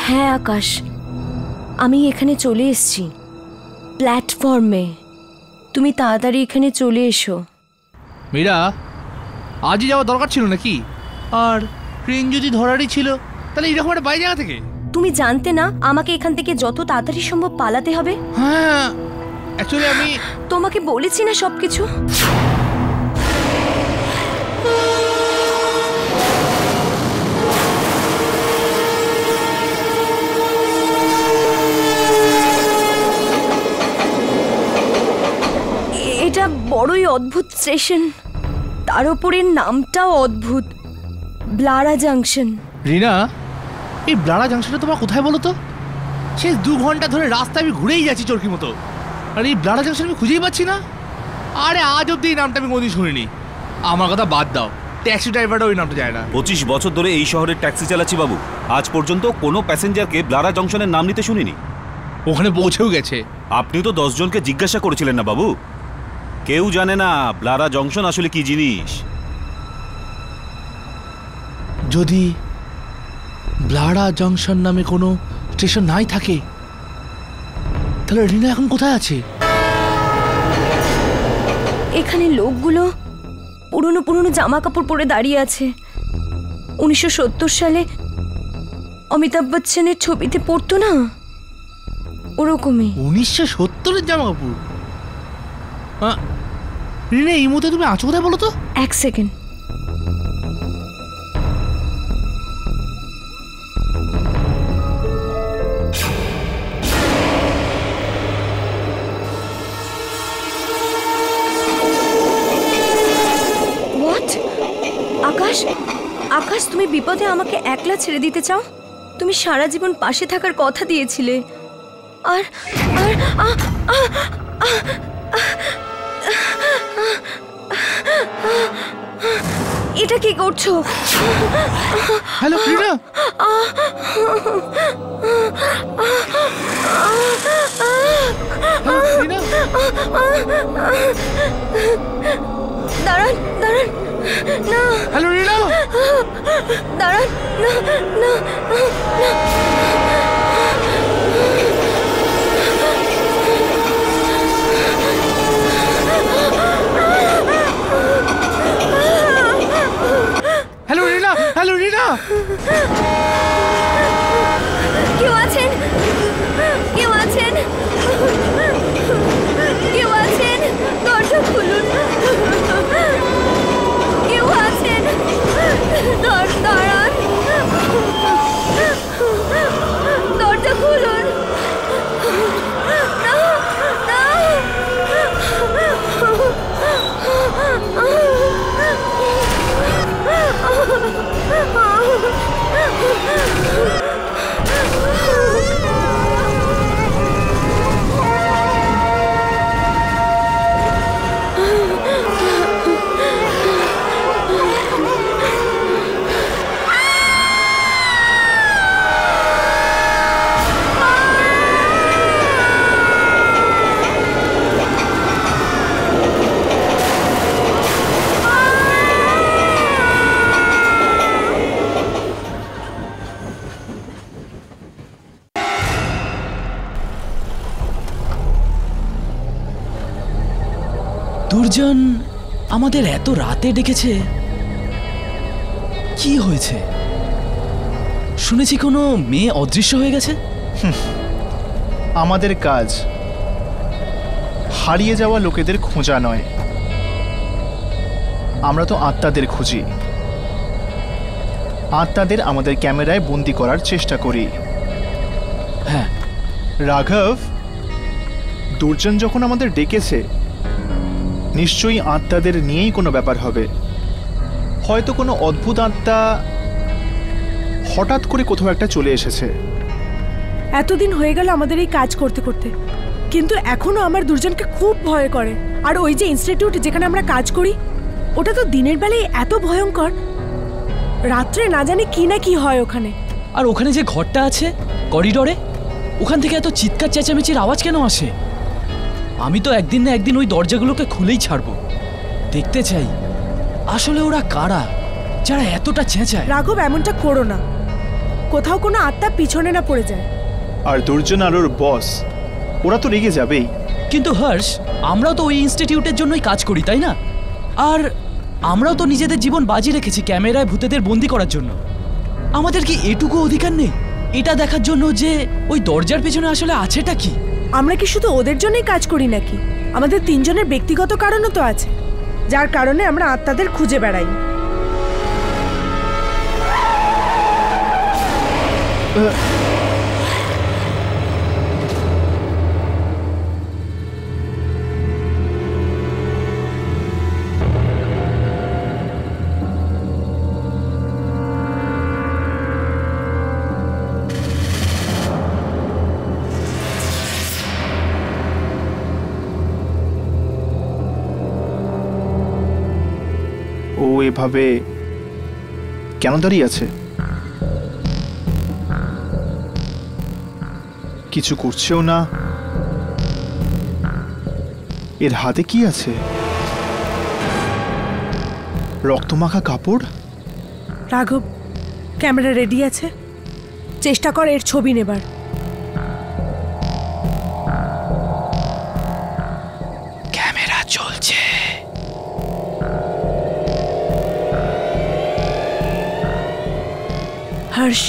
হ্যাঁ আকাশ, আমি এখানে চলে এসেছি প্ল্যাটফর্মে। তুমি তাড়াতাড়ি এখানে চলে এসো। মীরা, আজই যাওয়া দরকার ছিল নাকি? আর ট্রেন যদি ধরারই ছিল তাহলে এরকম একটা বাইরে জায়গা থেকে। তুমি জানতে না আমাকে এখান থেকে যত তাড়াতাড়ি সম্ভব পালাতে হবে? হ্যাঁ, অ্যাকচুয়ালি আমি তোমাকে বলেছি না সবকিছু। এটা বড়ই অদ্ভুত স্টেশন, তার উপরে নামটাও অদ্ভুত, ব্লারা জাংশন। রিনা, এই ব্লারা জাংশনটা তোমার কোথায় বলো তো? শেষ 2 ঘন্টা ধরে রাস্তায় আমি ঘুরেই যাচ্ছি চরকি মতো, আর এই ব্লারা জাংশন আমি খুঁজেই পাচ্ছি না। আরে আজ অব্দি এই নামটা আমি কোনোদিন শুনিনি। আমার কথা বাদ দাও, ট্যাক্সি ড্রাইভারটা ওই নামটা যায় না। 25 বছর ধরে এই শহরে ট্যাক্সি চালাচ্ছি বাবু, আজ পর্যন্ত কোনো প্যাসেঞ্জারকে ব্লারা জংশনের নাম নিতে শুনিনি। ওখানে পৌঁছেও গেছে। আপনি তো 10 জনকে জিজ্ঞাসা করেছিলেন না বাবু? কেউ জানে না ব্লারা জংশন আসলে কি জিনিস। যদি ব্লারা জংশন নামে কোনো স্টেশন নাই থাকে তাহলে রিনা এখন কোথায় আছে? এখানে লোকগুলো পুরনো পুরনো জামা কাপড় পরে দাঁড়িয়ে আছে। 1970 সালে অমিতাভ বচ্চনের ছবিতে পড়তো না, ওরকমই। 1970-এর জামা কাপড়? রিনা, এই মুহূর্তে তুমি আছো কোথায় বলো তো? এক সেকেন্ড। আকাশ, আকাশ, তুমি বিপদে আমাকে একলা ছেড়ে দিতে চাও? তুমি সারা জীবন পাশে থাকার কথা দিয়েছিলে। আর এটা কি করছো? হ্যালো রিনা। দাঁড়ান, দাঁড়ান, না। হ্যালো রিনা, দাঁড়ান, না, না, না। হ্যালো রিনা, হ্যালো রিনা। কেউ আছেন? কেউ আছেন? কেউ আছেন? দরজা খুলুন। কেউ আছেন? দাঁড়ান, দরজা খুলুন। না, না। দুর্জন আমাদের এত রাতে ডেকেছে, কি হয়েছে? শুনেছি কোনো মেয়ে অদৃশ্য হয়ে গেছে। আমাদের কাজ হারিয়ে যাওয়া লোকেদের খোঁজা নয়, আমরা তো আত্মাদের খুঁজি। আত্মাদের আমাদের ক্যামেরায় বন্দি করার চেষ্টা করি। হ্যাঁ রাঘব, দুর্জন যখন আমাদের ডেকেছে নিশ্চয়ই আত্মাদের নিয়েই কোনো ব্যাপার হবে। হয়তো কোনো অদ্ভুত আত্মা হঠাৎ করে কোথাও একটা চলে এসেছে। এতদিন হয়ে গেল আমাদের এই কাজ করতে করতে, কিন্তু এখনো আমার দুর্জনকে খুব ভয় করে। আর ওই যে ইনস্টিটিউট যেখানে আমরা কাজ করি, ওটা তো দিনের বেলায় এত ভয়ঙ্কর, রাত্রে না জানি কি না কি হয় ওখানে। আর ওখানে যে ঘরটা আছে করিডোরে, ওখান থেকে এত চিৎকার চেঁচামেচির আওয়াজ কেন আসে? আমি তো একদিন না একদিন ওই দরজাগুলোকে খুলেই ছাড়বো। দেখতে চাই আসলে ওরা কারা যারা এতটা চেঁচায়। রাঘব, এমনটা করো না। কোথাও কোনো আত্মা পিছনে না পড়ে যায়। আর দুর্জন আর ওর বস ওরা তো রেগে যাবেই। কিন্তু হর্ষ, আমরাও তো ওই ইনস্টিটিউটের জন্যই কাজ করি, তাই না? আর আমরাও তো নিজেদের জীবন বাজি রেখেছি ক্যামেরায় ভূতেদের বন্দি করার জন্য। আমাদের কি এটুকু অধিকার নেই এটা দেখার জন্য যে ওই দরজার পেছনে আসলে আছেটা কি? আমরা কি শুধু ওদের জন্যই কাজ করি নাকি? আমাদের তিনজনের ব্যক্তিগত কারণও তো আছে, যার কারণে আমরা আত্মাদের খুঁজে বেড়াই। ও এভাবে কেন দাঁড়িয়ে আছে? কিছু করছেও না। এর হাতে কি আছে? রক্তমাখা কাপড়। রাঘব, ক্যামেরা রেডি আছে? চেষ্টা কর এর ছবি নেবার। ক্যামেরা চলছে। হর্ষ,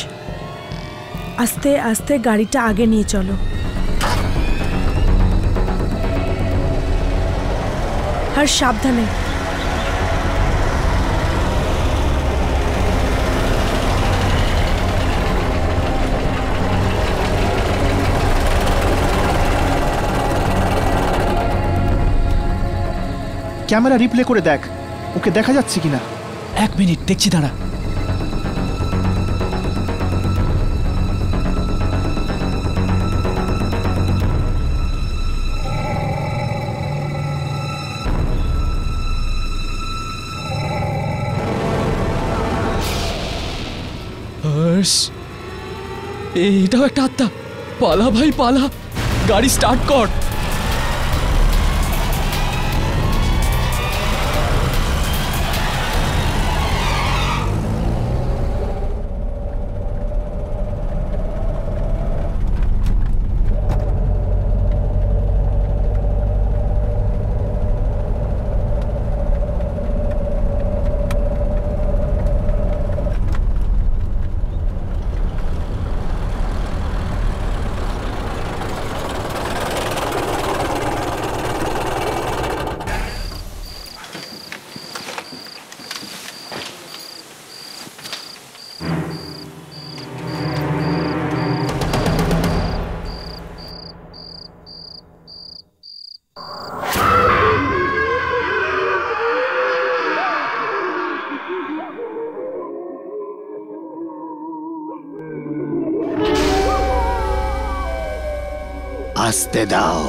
আস্তে আস্তে গাড়িটা আগে নিয়ে চলো। হর্ষ, সাবধানে। ক্যামেরা রিপ্লে করে দেখ, ওকে দেখা যাচ্ছে কিনা। 1 মিনিট, দেখছি, দাঁড়া। হর্ষ, এটাও একটা আত্মা। পালা ভাই পালা, গাড়ি স্টার্ট কর। আসতে দাও।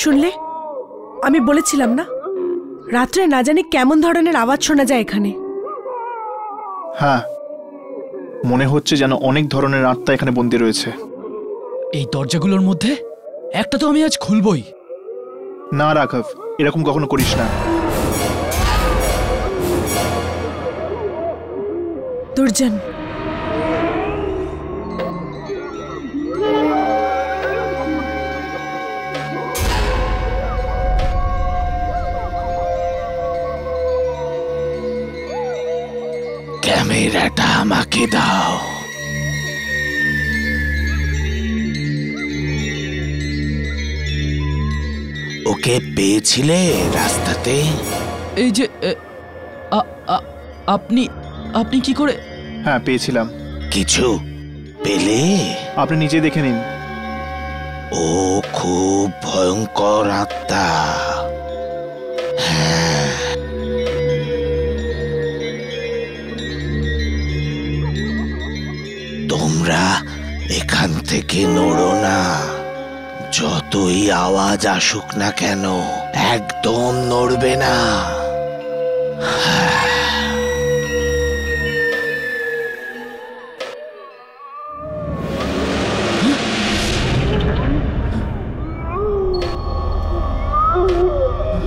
শুনলে, আমি বলেছিলাম না, রাত্রে না জানি কেমন ধরনের আওয়াজ শোনা যায় এখানে। হ্যাঁ, মনে হচ্ছে যেন অনেক ধরনের আত্মা এখানে বন্দী রয়েছে। এই দরজাগুলোর মধ্যে একটা তো আমি আজ খুলবই। না রাঘব, এরকম কখনো করিস না। দুর্জন, ক্যামেরাটা আমাকে দাও। ওকে পেয়েছিলে রাস্তাতে? এই যে আপনি আপনি কি করে? হ্যাঁ, পেয়েছিলাম। কিছু পেলে? আপনি নিজে দেখে নিন। ও খুব ভয়ঙ্কর আত্মা। হ্যাঁ, তোমরা এখান থেকে নড়ো না। যতই আওয়াজ আসুক না কেন, একদম নড়বে না।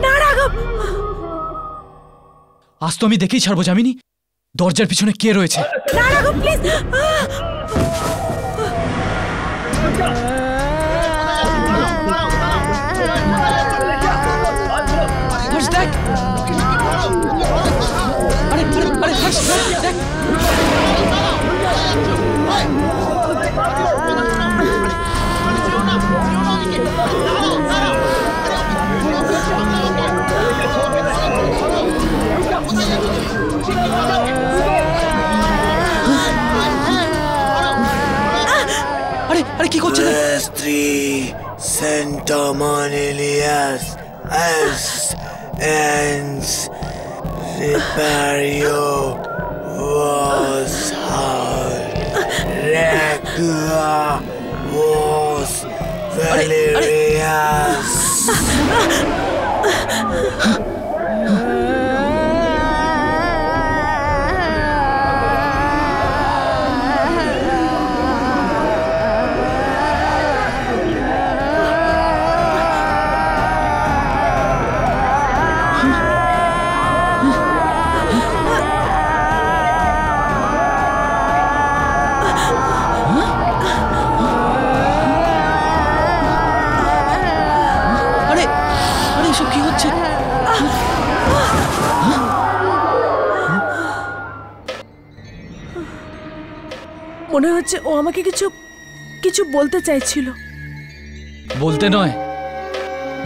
না রাঘব, আজ তো আমি দেখেই ছাড়বো যামিনী দরজার পিছনে কে রয়েছে। না রাঘব প্লিজ। হর্ষ দেখ, আরে আরে আরে হর্ষ দেখ দেখ। আরে আরে কি করছে? স্ত্রী সেন্টামনিলিয়াস as ens ripario was hard regula was valerius. মনে হচ্ছে ও আমাকে কিছু কিছু বলতে চাইছিল। বলতে নয়,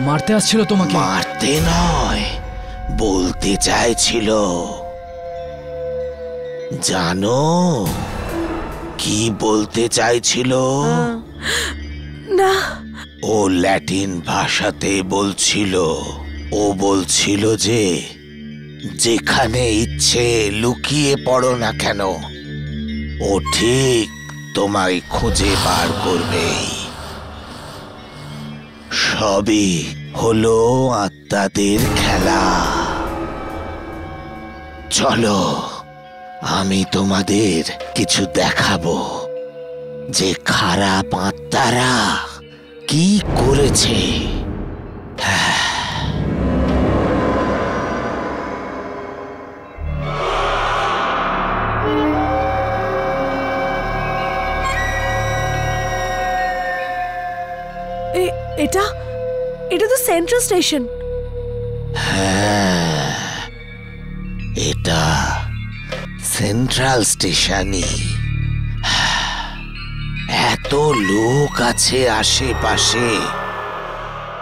মারতে আসছিল তোমাকে। মারতে নয়, বলতে চাইছিল। জানো কি বলতে চাইছিল? না। ও ল্যাটিন ভাষাতে বলছিল। ও বলছিল যে যেখানে ইচ্ছে লুকিয়ে পড়ো না কেন, ও ঠিক তোমায় খুঁজে বার করবে। সবই হলো আত্মাদের খেলা। চলো আমি তোমাদের কিছু দেখাবো যে খারাপ আত্মারা কি করেছে। এটা এটা তো সেন্ট্রাল স্টেশন। হ্যাঁ, এটা সেন্ট্রাল স্টেশনই। এত লোক আছে আশেপাশে,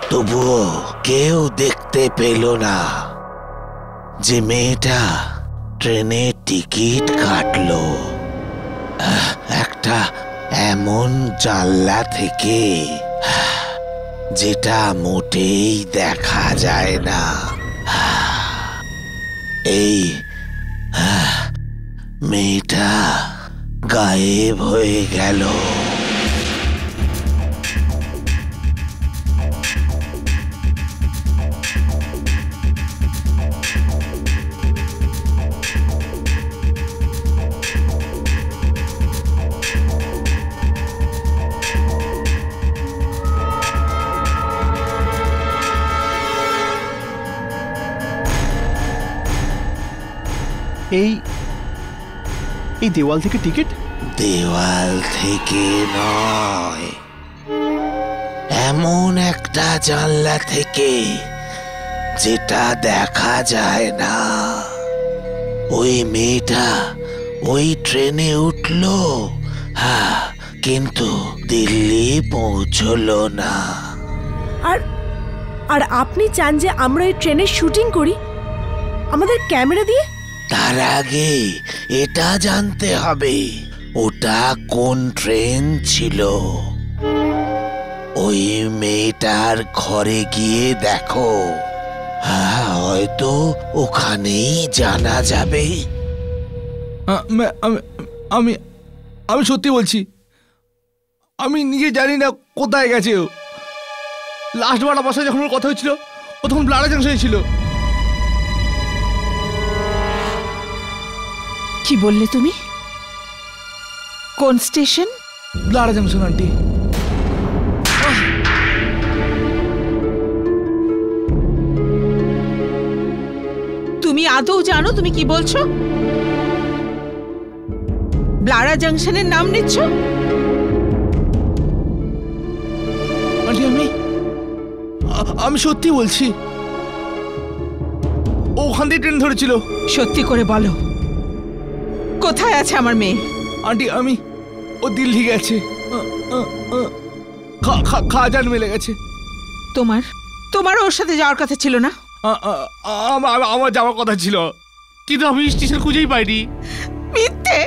তবুও কেউ দেখতে পেল না যে মেয়েটা ট্রেনের টিকিট কাটলো একটা এমন জানলা থেকে যেটা মোটেই দেখা যায় না। এই মেয়েটা গায়েব হয়ে গেল। এই এই দেওয়াল থেকে টিকিট? দেওয়াল থেকে নয়, এমন একটা জানলা থেকে যেটা দেখা যায় না। ওই মেয়েটা ওই ট্রেনে উঠলো, হ্যাঁ, কিন্তু দিল্লি পৌঁছলো না। আর আর আপনি চান যে আমরা এই ট্রেনের শুটিং করি আমাদের ক্যামেরা দিয়ে? তার আগে এটা জানতে হবে ওটা কোন ট্রেন ছিল। ওই মেয়েটার ঘরে গিয়ে দেখো, হ্যাঁ, হয়তো ওখানেই জানা যাবে। আমি আমি সত্যি বলছি, আমি নিজে জানি না কোথায় গেছে ও। লাস্ট বার আমার সাথে যখন ওর কথা হয়েছিল, ও তখন ব্লাডা জাংশনে ছিল। কি বললে তুমি? কোন স্টেশন? ব্লাডা junction aunty. তুমি আদৌ জানো তুমি কি বলছো? ব্লারা জাংশনের নাম নিচ্ছ? আন্টি আমি সত্যি বলছি, ও ওখান দিয়ে ট্রেন ধরেছিল। সত্যি করে বলো, কোথায় আছে আমার মেয়ে? আন্টি ও দিল্লি গেছে, খাজান মেলে গেছে। তোমার ওর সাথে যাওয়ার কথা ছিল না? আমার যাওয়ার কথা ছিল, কিন্তু আমি স্টেশন খুঁজেই পাইনি। মিথ্যে,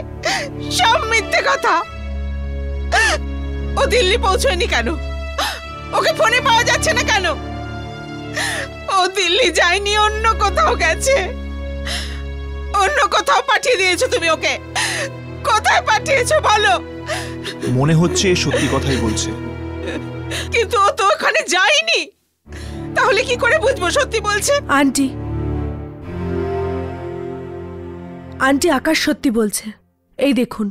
সব মিথ্যে কথা। ও দিল্লি পৌঁছয়নি কেন? ওকে ফোনে পাওয়া যাচ্ছে না কেন? ও দিল্লি যায়নি, অন্য কোথাও গেছে। অন্য কোথাও পাঠিয়ে দিয়েছো তুমি ওকে। কোথায় পাঠিয়েছো বলো? মনে হচ্ছে সত্যি কথাই বলছে। কিন্তু ও তো ওখানে যায়নি, তাহলে কি করে বুঝবো সত্যি বলছে? আন্টি আকাশ সত্যি বলছে। এই দেখুন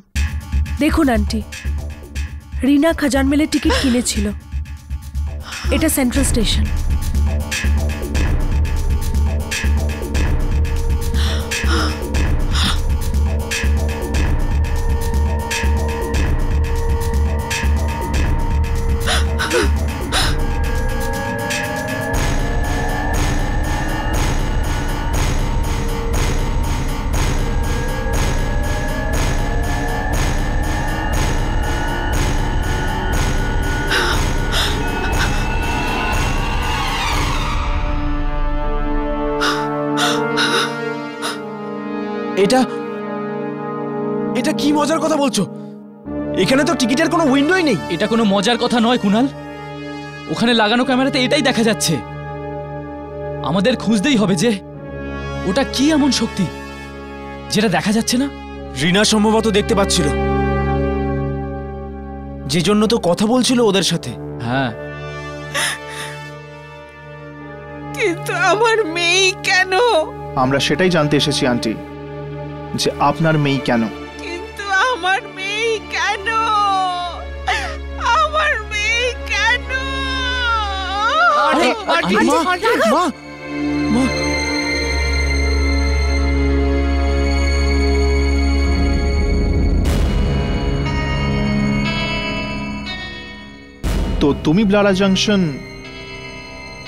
আন্টি, রিনা খাজান মেলের টিকিট কিনেছিল। এটা সেন্ট্রাল স্টেশন। এটা কি মজার কথা বলছো? এখানে তো টিকিটের কোনো উইন্ডোই নেই। এটা কোনো মজার কথা নয় কুনাল, ওখানে লাগানো ক্যামেরাতে এটাই দেখা যাচ্ছে। আমাদের খুঁজতেই হবে যে ওটা কি এমন শক্তি যেটা দেখা যাচ্ছে না। রিনা সম্ভবত দেখতে পাচ্ছিল, যে জন্য তো কথা বলছিল ওদের সাথে। হ্যাঁ, কিন্তু আমার মেয়ে কেন? আমরা সেটাই জানতে এসেছি আন্টি, যে আপনার মেয়ে কেন। কিন্তু আমার মেয়ে কেন? আমার মেয়ে কেন? মা, তো তুমি ব্লারা জাংশন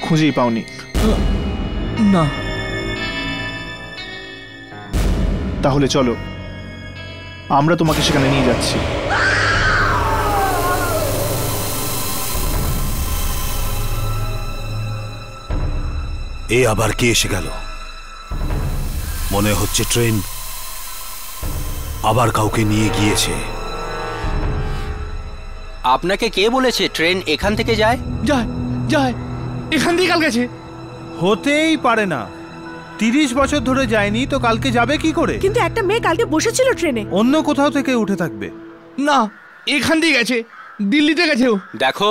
খুঁজেই পাওনি? না। তাহলে চলো, আমরা তোমাকে সেখানে নিয়ে যাচ্ছি। এ আবার কে এসে গেল? মনে হচ্ছে ট্রেন আবার কাউকে নিয়ে গিয়েছে। আপনাকে কে বলেছে ট্রেন এখান থেকে যায়? যায় এখান দিয়ে কাল গেছে। হতেই পারে না, 30 বছর ধরে যায়নি তো কালকে যাবে কি করে? কিন্তু একটা মেয়ে কালকে বসেছিল ট্রেনে। অন্য কোথাও থেকে উঠে থাকবে। না, এখান দিয়ে গেছে, দিল্লিতে গেছে ও। দেখো,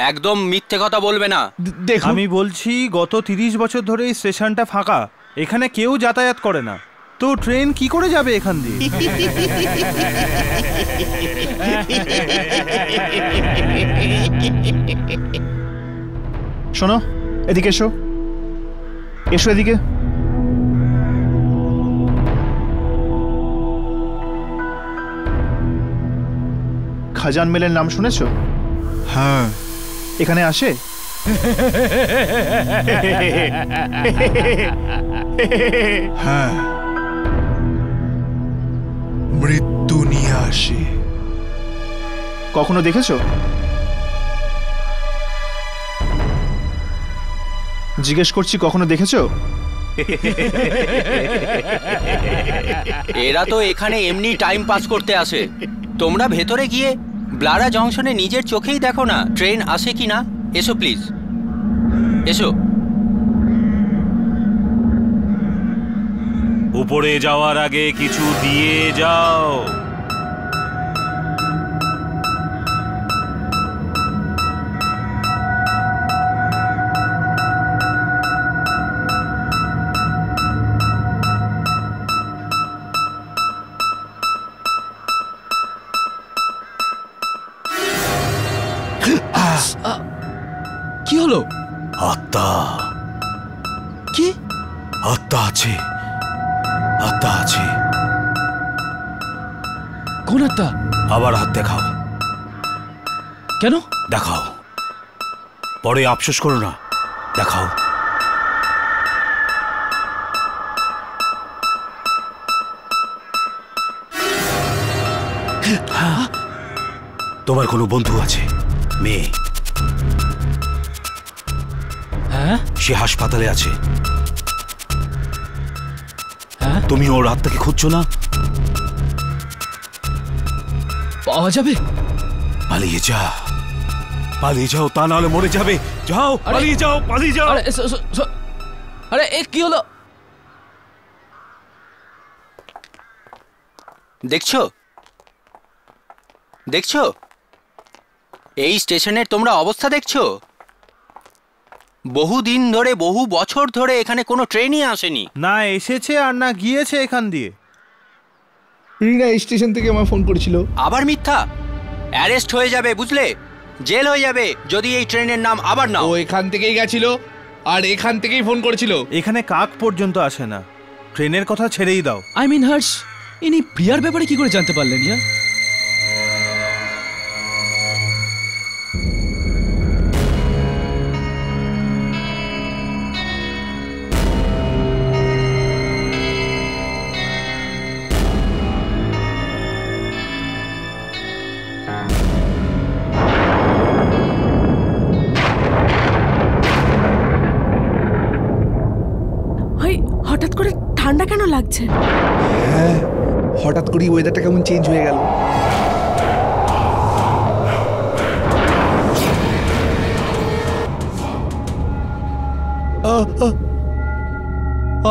একদম মিথ্যে কথা বলবে না। দেখো, আমি বলছি গত 30 বছর ধরে এই স্টেশনটা ফাঁকা, এখানে কেউ যাতায়াত করে না, তো ট্রেন কি করে যাবে এখান দিয়ে? শোনো, এদিকে এসো, এদিকে। খাজান মেলের নাম শুনেছো? হ্যাঁ। এখানে আসে? হ্যাঁ, মৃত্যু নিয়ে আসে। কখনো দেখেছো? জিজ্ঞেস করছি, কখনো দেখেছো? এরা তো এখানে এমনি টাইম পাস করতে আসে। তোমরা ভেতরে গিয়ে ব্লারা জংশনে নিজের চোখেই দেখো না ট্রেন আসে কি না। এসো প্লিজ, এসো। উপরে যাওয়ার আগে কিছু দিয়ে যাও। কি হলো? আত্মা। কি? আত্মা আছে, আত্মা আছে। কোন আত্মা? আবার হাত দেখাও। কেন? দেখাও, পরে আফসোস করো না। দেখাও। তোমার কোনো বন্ধু আছে, মেয়ে, হ্যাঁ সে হাসপাতালে আছে। হ্যাঁ, তুমি ওর আত্মাকে খুঁজছো না? পাওয়া যাবে? পালিয়ে যা, পালিয়ে যাও, তা নাহলে মরে যাবে। যাও, পালিয়ে যাও, পালিয়ে যাও। আরে আরে এ কি হলো? দেখছো দেখছো এই স্টেশনের তোমরা অবস্থা দেখছো? বহুদিন ধরে, বহু বছর ধরে এখানে কোনো ট্রেনই আসেনি। না এসেছে আর না গিয়েছে এখান দিয়ে। রিনা স্টেশন থেকে আমার ফোন করেছিল। আবার মিথ্যা? অ্যারেস্ট হয়ে যাবে, বুঝলে? জেল হয়ে যাবে যদি এই ট্রেনের নাম আবার নাও। ও এখান থেকেই গেছিল আর এখান থেকেই ফোন করেছিল। এখানে কাক পর্যন্ত আসে না, ট্রেনের কথা ছেড়েই দাও। আই মিন হর্ষ, ইনি প্রিয়ার ব্যাপারে কি করে জানতে পারলেন? ইয়া হঠাৎ করে ঠান্ডা কেন লাগছে? হ্যাঁ, হঠাৎ করে ওয়েদারটা কেমন চেঞ্জ হয়ে গেল।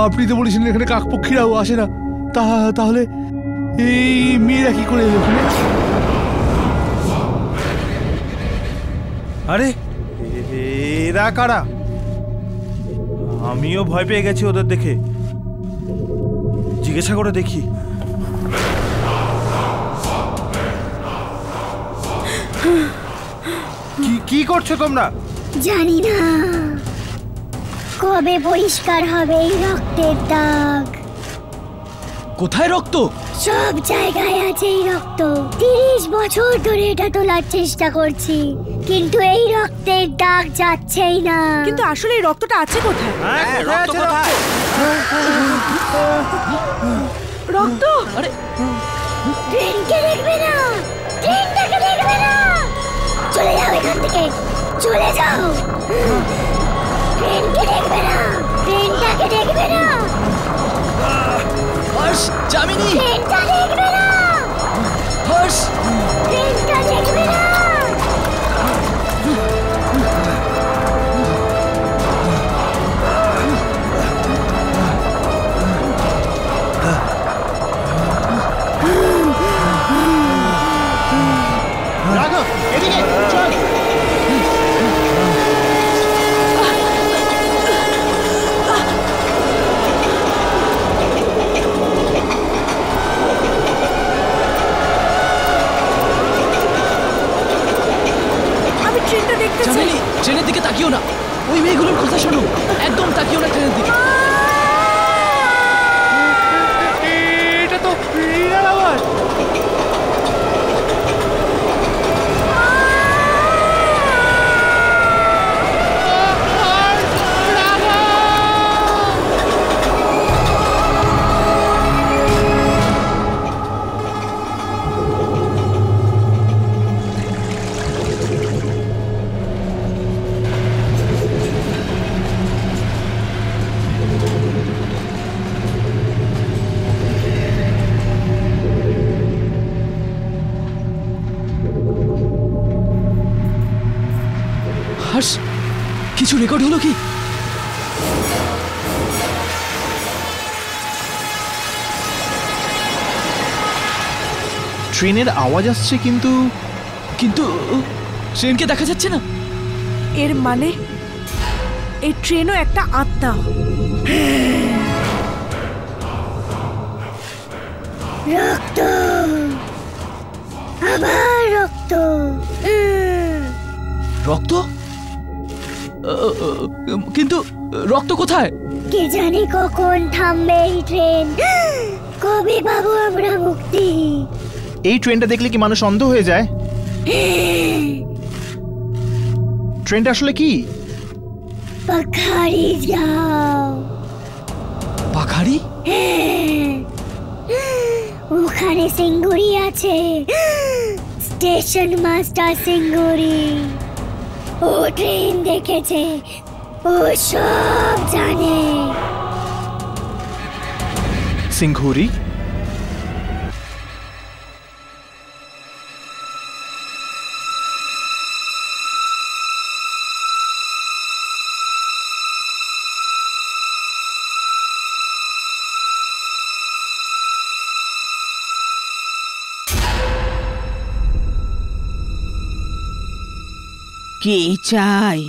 আপনি তো বলেছিলেন এখানে কাকপক্ষীরাও আসে না, তাহলে এই মেয়েরা কি করে এলো এখানে? আরে এরা কারা? আমিও ভয় পেয়ে গেছি ওদের দেখে। জিজ্ঞাসা করে দেখি। কি করছো তোমরা? জানি না কবে পরিষ্কার হবে এই রক্তের দাগ। কোথায় রক্ত? সব জায়গায় আছে এই রক্ত। 30 বছর ধরে এটা তোলার চেষ্টা করছি, কিন্তু এই রক্তের দাগ যাচ্ছেই না। কিন্তু আসলে এই রক্তটা আছে কোথায়? রক্ত কোথায়? রক্ত? আরে ট্রেনকে দেখবে না, ট্রেনটাকে দেখবে না। চলে যাও এখান থেকে, চলে যাও। ট্রেনকে দেখবে না, ট্রেনটাকে দেখবে না। হর্ষ, যামিনী, ট্রেনটা দেখবে না। হর্ষ, ট্রেনটা দেখবে না। রাঘব, এদিকে চল। আমি ট্রেনটা দেখতে চাই। জামিনী, ট্রেনের দিকে তাকিও না। ওই মেয়েগুলোর কথা শোনো, একদম তাকিও না ট্রেনের দিকে। এটা তো রিনার আওয়াজ। হর্ষ, কিছু রেকর্ড হলো কি? ট্রেনের আওয়াজ আসছে কিন্তু কিন্তু ট্রেনকে দেখা যাচ্ছে না। এর মানে এই ট্রেনও একটা আত্মা। রক্ত, আবার রক্ত। রক্ত? কিন্তু রক্ত কোথায়? কে জানে কখন থামবে এই ট্রেন। কবে পাবো আমরা মুক্তি? এই ট্রেনটা দেখলে কি মানুষ অন্ধ হয়ে যায়? ট্রেনটা আসলে কি? পাখারি যাও। পাখারি? ওখানে সিঙ্গুরি আছে, স্টেশন মাস্টার সিঙ্গুরি। ও ট্রেন দেখেছে, ও সব জানে। সিঙ্গুরি? কে চাই?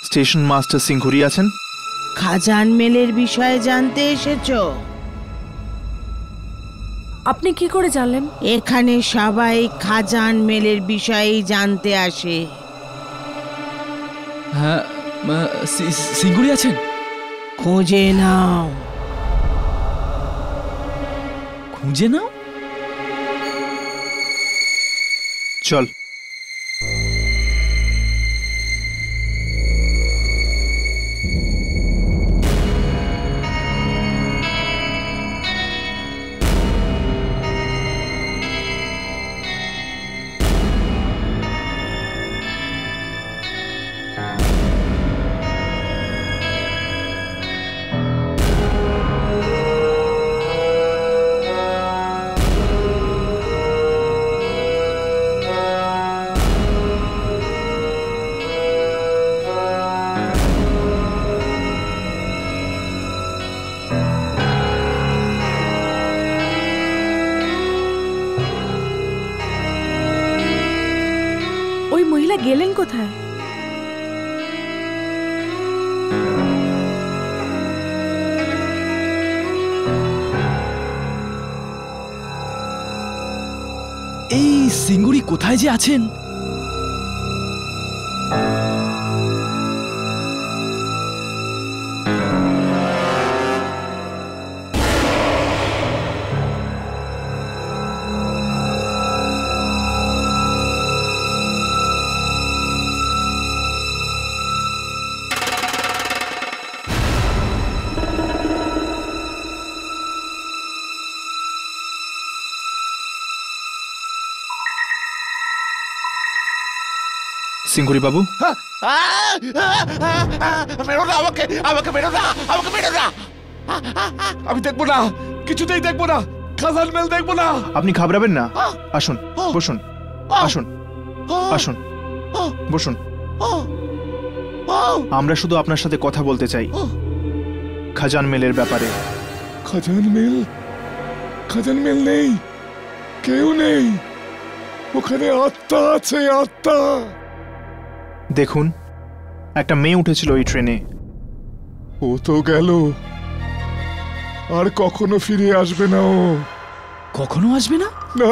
স্টেশন মাস্টার সিঙ্গুরি আছেন? খাজান মেলের বিষয়ে জানতে এসেছো? আপনি কি করে জানলেন? এখানে সবাই খাজান মেলের বিষয়ে জানতে আসে। হ্যাঁ, সিঙ্গুরি আছেন? খুঁজে নাও। খুঁজে নাও? চল। ওই মহিলা গেলেন কোথায়? এই সিঙ্গুরি কোথায় যে আছেন? সিঙ্গুরি বাবু, মেরো না আমাকে, আমাকে মেরো না, আমাকে মেরো না। আমি দেখবো না, কিছুতেই দেখবো না, খাজান মেল দেখবো না। আপনি ঘাবড়াবেন না। আসুন, বসুন, আসুন, আসুন, বসুন। আমরা শুধু আপনার সাথে কথা বলতে চাই খাজান মেলের ব্যাপারে। খাজান মেল? খাজান মেল নেই, কেউ নেই। ওখানে আত্মা আছে, আত্মা। দেখুন, একটা মেয়ে উঠেছিল ওই ট্রেনে। ও তো গেল, আর কখনো ফিরে আসবে না। ও কখনো আসবে না? না,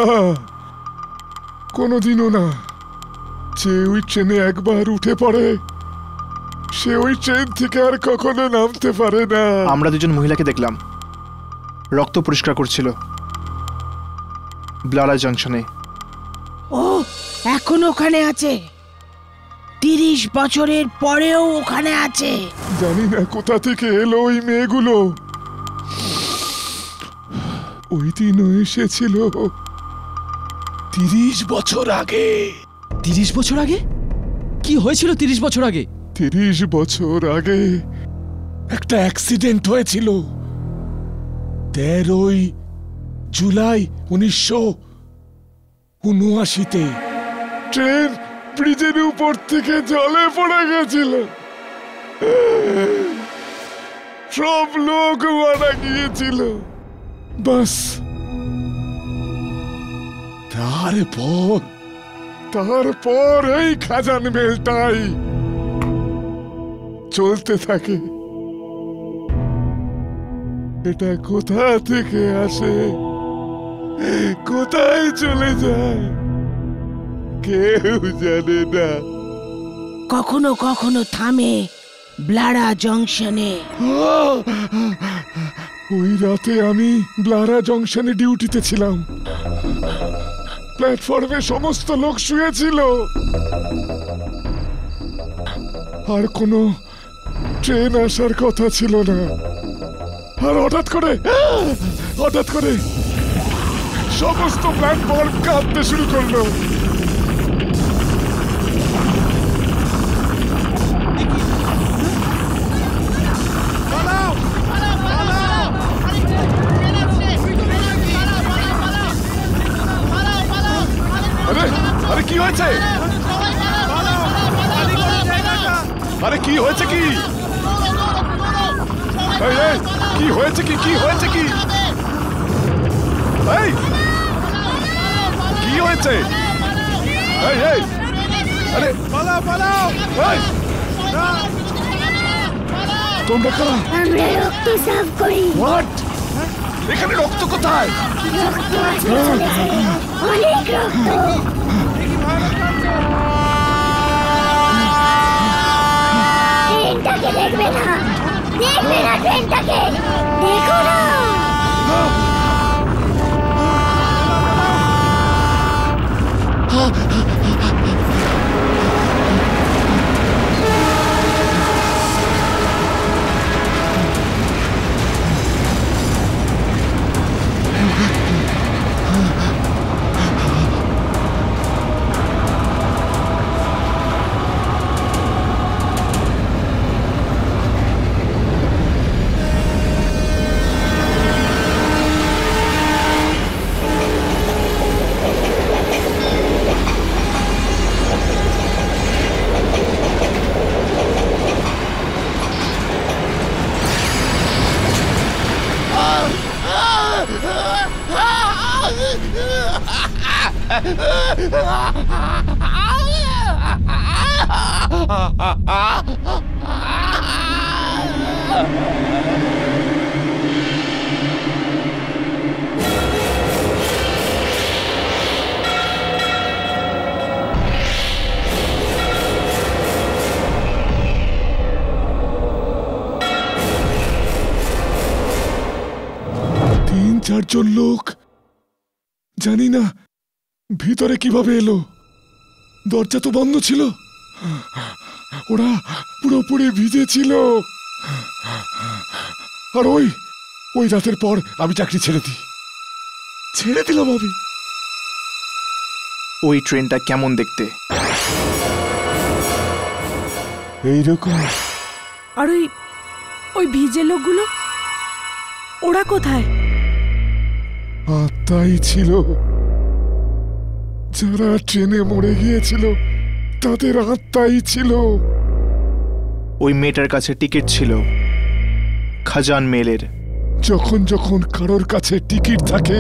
কোনোদিনও না। যে ওই ট্রেনে একবার উঠে পড়ে, সে ওই ট্রেন থেকে আর কখনো নামতে পারে না। আমরা দুজন মহিলাকে দেখলাম, রক্ত পরিষ্কার করছিল ব্লারা জাংশনে। ও এখন ওখানে আছে, 30 বছরের পরেও ওখানে আছে। জানি না কোথা থেকে এলো ওই মেয়েগুলো। ওই দিনও এসেছিল 30 বছর আগে। 30 বছর আগে? কি হয়েছিল 30 বছর আগে? 30 বছর আগে একটা অ্যাক্সিডেন্ট হয়েছিল। 13 জুলাই 1979-তে ট্রেন ব্রিজের উপর থেকে জলে পড়ে গেছিল। সব লোক মারা গিয়েছিল। বাস তারপর এই খাজান মেলটাই চলতে থাকে। এটা কোথা থেকে আসে, কোথায় চলে যায়, কেউ জানে না। কখনো কখনো থামে ব্লারা জংশনে। ওই রাতে আমি ব্লারা জংশনে ডিউটিতে ছিলাম। প্ল্যাটফর্মে সমস্ত লোক শুয়েছিল, আর কোনো ট্রেন আসার কথা ছিল না। আর হঠাৎ করে সমস্ত প্ল্যাটফর্ম কাঁপতে শুরু করলো। আরে কি হয়েছে? আরে কি হয়েছে কি? কি হয়েছে কি? কি হয়েছে কি? এই কি হয়েছে? আরে তোমরা কারা? আমরা রক্ত সাফ করি। হোয়াট? এখানে রক্ত কোথায়? অনেক রক্ত। ট্রেনটাকে দেখবে না, ট্রেনটাকে দেখো না। 3-4 জন লোক, জানি না ভিতরে কিভাবে এলো। দরজা তো বন্ধ ছিল, ওরা পুরোপুরি ভিজে ছিল। আর ওই রাতের পর আমি চাকরি ছেড়ে দিলাম। আমি ওই ট্রেনটা কেমন দেখতে? এইরকম। আর ওই ভিজে লোকগুলো, ওরা কোথায়? আত্মাই ছিল, যারা ট্রেনে মরে গিয়েছিল তাদের আত্মাই ছিল। ওই মেয়েটার কাছে টিকিট ছিল, খাজান মেলের। যখন কারোর কাছে টিকিট থাকে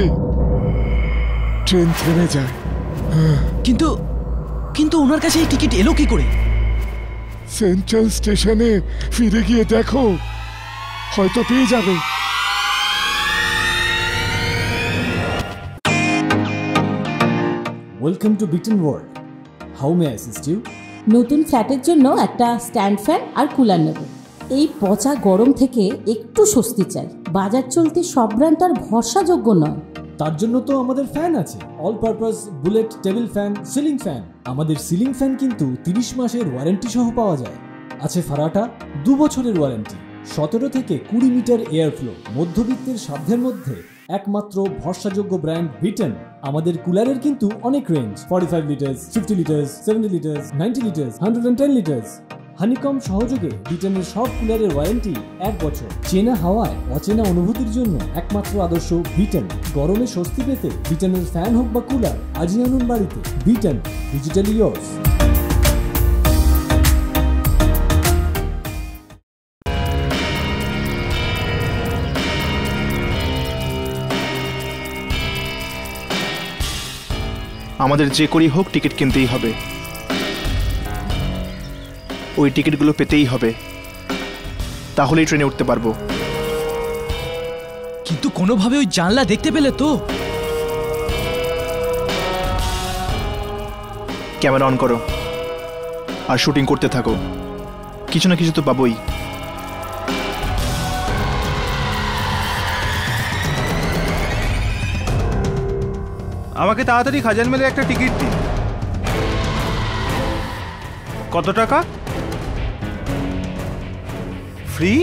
ট্রেন থেমে যায়। কিন্তু ওনার কাছে এই টিকিট এলো কি করে? সেন্ট্রাল স্টেশনে ফিরে গিয়ে দেখো, হয়তো পেয়ে যাবে। Welcome to Beaton world. How may I assist you? নতুন ফ্ল্যাটের জন্য একটা স্ট্যান্ড ফ্যান আর কুলার নেব। এই পচা গরম থেকে একটু স্বস্তি চাই। বাজার চলতে সব ব্র্যান্ড আর ভরসাযোগ্য নয়। তার জন্য তো আমাদের ফ্যান আছে, all purpose bullet table fan, ceiling fan. আমাদের সিলিং ফ্যান কিন্তু 30 মাসের ওয়ারেন্টি সহ পাওয়া যায়। আছে ফারাটা 2 বছরের ওয়ারেন্টি, 17 থেকে 20 মিটার এয়ার ফ্লো, মধ্যবিত্তের সাধ্যের মধ্যে একমাত্র ভরসাযোগ্য ব্র্যান্ড বিটন। আমাদের কুলারের কিন্তু অনেক range, 45 litres, 50 litres, 70 litres, 90 litres, 110 litres. Honeycomb সহযোগে বিটনের সব কুলারের ওয়ারেন্টি 1 বছর। চেনা হাওয়ায় অচেনা অনুভূতির জন্য একমাত্র আদর্শ বিটন। গরমে স্বস্তি পেতে বিটনের ফ্যান হোক বা কুলার, আজই আনুন বাড়িতে। Vuitton, digitally yours. আমাদের যে করেই হোক টিকিট কিনতেই হবে। ওই টিকিটগুলো পেতেই হবে, তাহলেই ট্রেনে উঠতে পারবো। কিন্তু কোনোভাবে ওই জানলা দেখতে পেলে তো? ক্যামেরা অন করো আর শুটিং করতে থাকো, কিছু না কিছু তো পাবোই। আমাকে তাড়াতাড়ি খাজান মেলে একটা টিকিট দিন। কত টাকা? ফ্রি?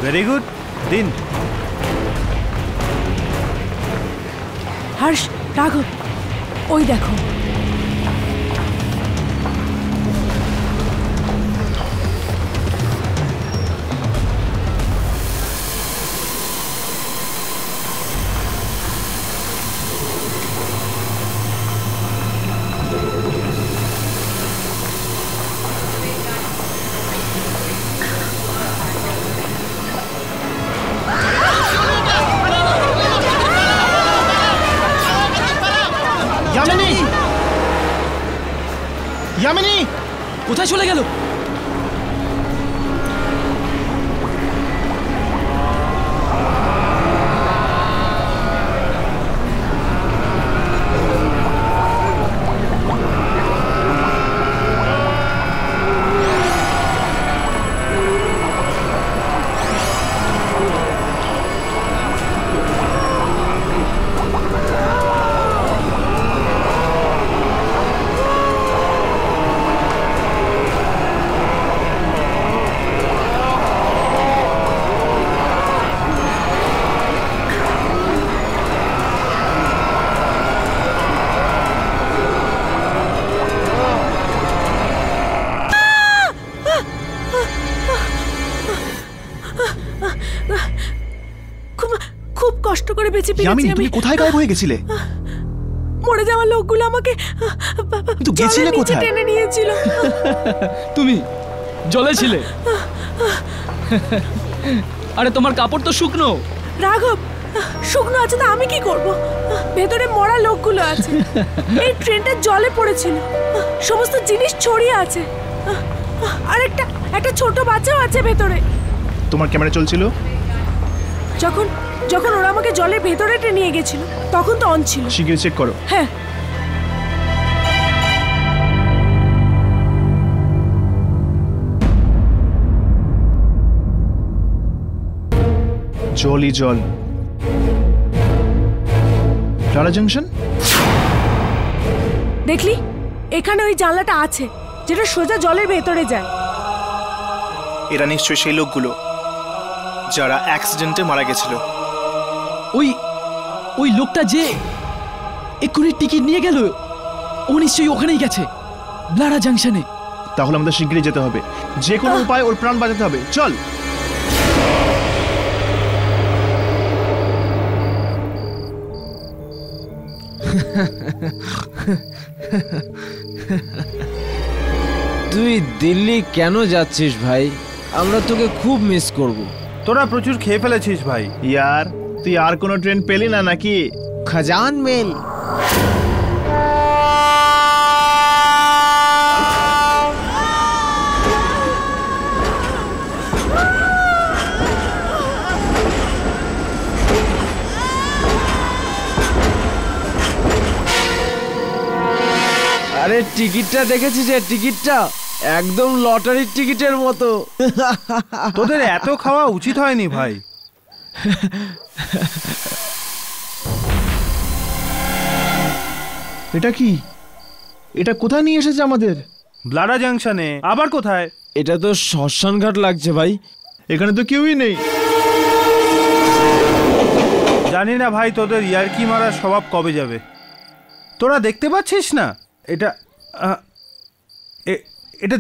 ভেরি গুড, দিন। হর্ষ, রাঘব, ওই দেখো। यामिनी কোথায় চলে গেল? তুমি কোথায় গায়েব হয়ে গেছিলে? মরে যাওয়া লোকগুলো আমাকে গেছিলে কোথায়? টেনে নিয়েছিল। তুমি জলে ছিলে? আরে তোমার কাপড় তো শুকনো। রাঘব, শুকনো আছে তো আমি কি করব? ভেতরে মরা লোকগুলো আছে। এই ট্রেনটা জলে পড়েছিল, সমস্ত জিনিস ছড়িয়ে আছে, আর একটা ছোট বাচ্চাও আছে ভেতরে। তোমার ক্যামেরা চলছিল? যখন ওরা আমাকে জলের ভেতরে নিয়ে গেছিল তখন তো অন ছিল। শিগগিরই চেক করো। হ্যাঁ। জলই জল। লারা জাংশন? দেখলি এখানে ওই জানলাটা আছে যেটা সোজা জলের ভেতরে যায়। এরা নিশ্চয়ই সেই লোকগুলো যারা অ্যাক্সিডেন্টে মারা গেছিল। ওই লোকটা যে এক্ষুনি টিকিট নিয়ে গেল, ও নিশ্চয়ই ওখানেই গেছে, ব্লারা জাংশনে। তাহলে আমাদের শিগগিরই যেতে হবে, যে কোনো উপায়ে ওর প্রাণ বাঁচাতে হবে। চল। তুই দিল্লি কেন যাচ্ছিস ভাই? আমরা তোকে খুব মিস করব। তোরা প্রচুর খেয়ে ফেলেছিস ভাই। ইয়ার, তুই আর কোনো ট্রেন পেলি না নাকি? খাজান মেল। আরে টিকিটটা দেখেছিস? টিকিটটা একদম লটারির টিকিটের মতো। তোদের এত খাওয়া উচিত হয়নি ভাই। এটা কি? এটা কোথায় নিয়ে এসেছে আমাদের? ব্লারা জাংশনে। আবার কোথায়? এটা তো শ্মশান ঘাট লাগছে ভাই। এখানে তো কেউই নেই। জানি না ভাই তোদের ইয়ার্কি মারার স্বভাব কবে যাবে। তোরা দেখতে পাচ্ছিস না এটা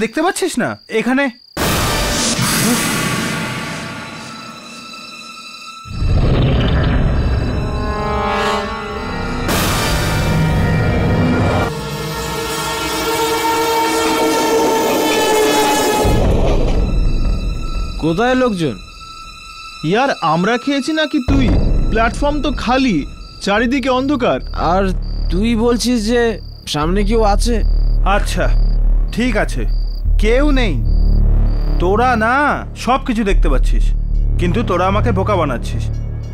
দেখতে পাচ্ছিস না? এখানে কোথায় লোকজন? ইয়ার, আমরা খেয়েছি নাকি তুই? প্ল্যাটফর্ম তো খালি, চারিদিকে অন্ধকার। আর তুই বলছিস যে সামনে কেউ আছে? আচ্ছা ঠিক আছে, কেউ নেই। তোরা না সব কিছু দেখতে পাচ্ছিস, কিন্তু তোরা আমাকে বোকা বানাচ্ছিস।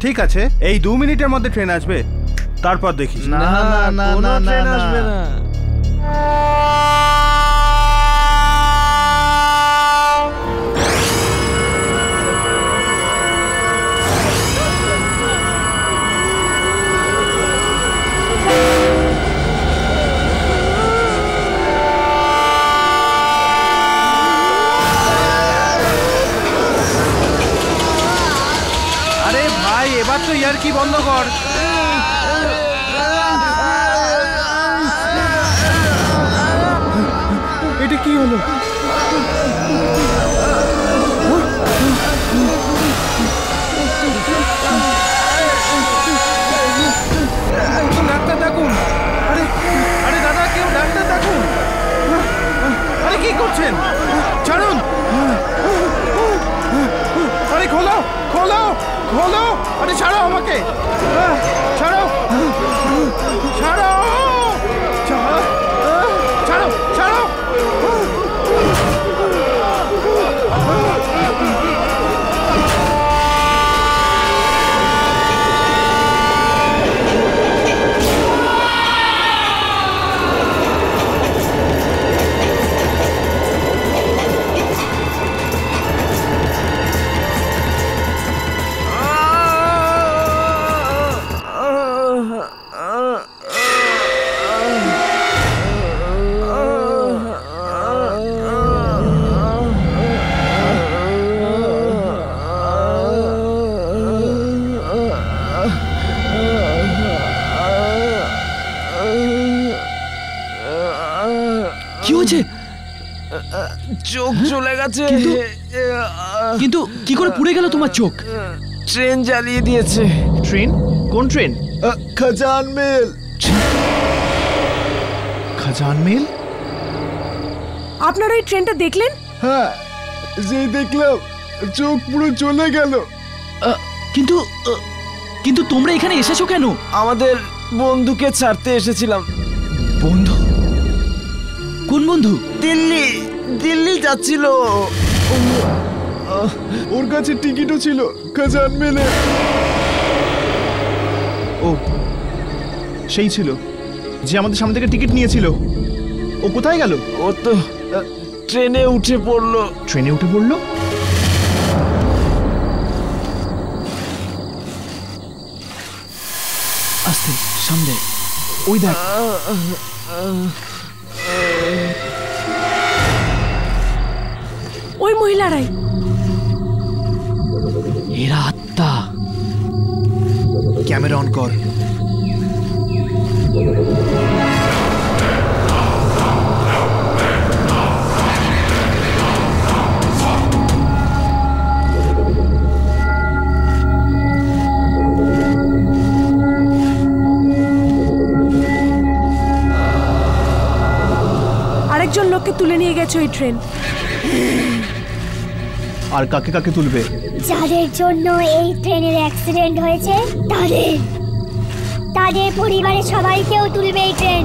ঠিক আছে, এই 2 মিনিটের মধ্যে ট্রেন আসবে, তারপর দেখিস। না না না না, ট্রেন আসবে না। ভাই এবার তো ইয়ার কি বন্ধ কর। এটা কি হলো? ডাক্তার ডাকুন। আরে আরে দাদা, কেউ ডাক্তার ডাকুন। আরে কি করছেন? ছাড়ুন। আরে খোলো খোলো খোলো। আরে ছাড়ো আমাকে, ছাড়ো ছাড়ো ছাড়ো ছাড়ো ছাড়ো। কি হয়েছে? চোখ চলে গেছে। কিন্তু কি করে পুড়ে গেল তোমার চোখ? ট্রেন জ্বালিয়ে দিয়েছে। ট্রেন? কোন ট্রেন? খাজান মেল। খাজান মেল? আপনারা এই ট্রেনটা দেখলেন? হ্যাঁ, যেই দেখলাম চোখ পুরো চলে গেল। কিন্তু কিন্তু তোমরা এখানে এসেছো কেন? আমাদের বন্ধুকে ছাড়তে এসেছিলাম। বন্ধু? কোন বন্ধু? দিল্লি দিল্লি যাচ্ছিল। ওর কাছে টিকিটও ছিল খাজান মেলে। ও সেই ছিল যে আমাদের সামনে থেকে টিকিট নিয়েছিল। ও কোথায় গেল? ও তো ট্রেনে উঠে পড়লো। ট্রেনে উঠে পড়লো? আস্তে, সামনে। ওই দেখ। ওই মহিলারাই। এরা আত্মা। ক্যামেরা অন কর। আরেকজন লোককে তুলে নিয়ে গেছে ওই ট্রেন। আর কাকে কাকে তুলবে? যাদের জন্য এই ট্রেনের অ্যাক্সিডেন্ট হয়েছে তাদের পরিবারের সবাইকেও তুলবে এই ট্রেন।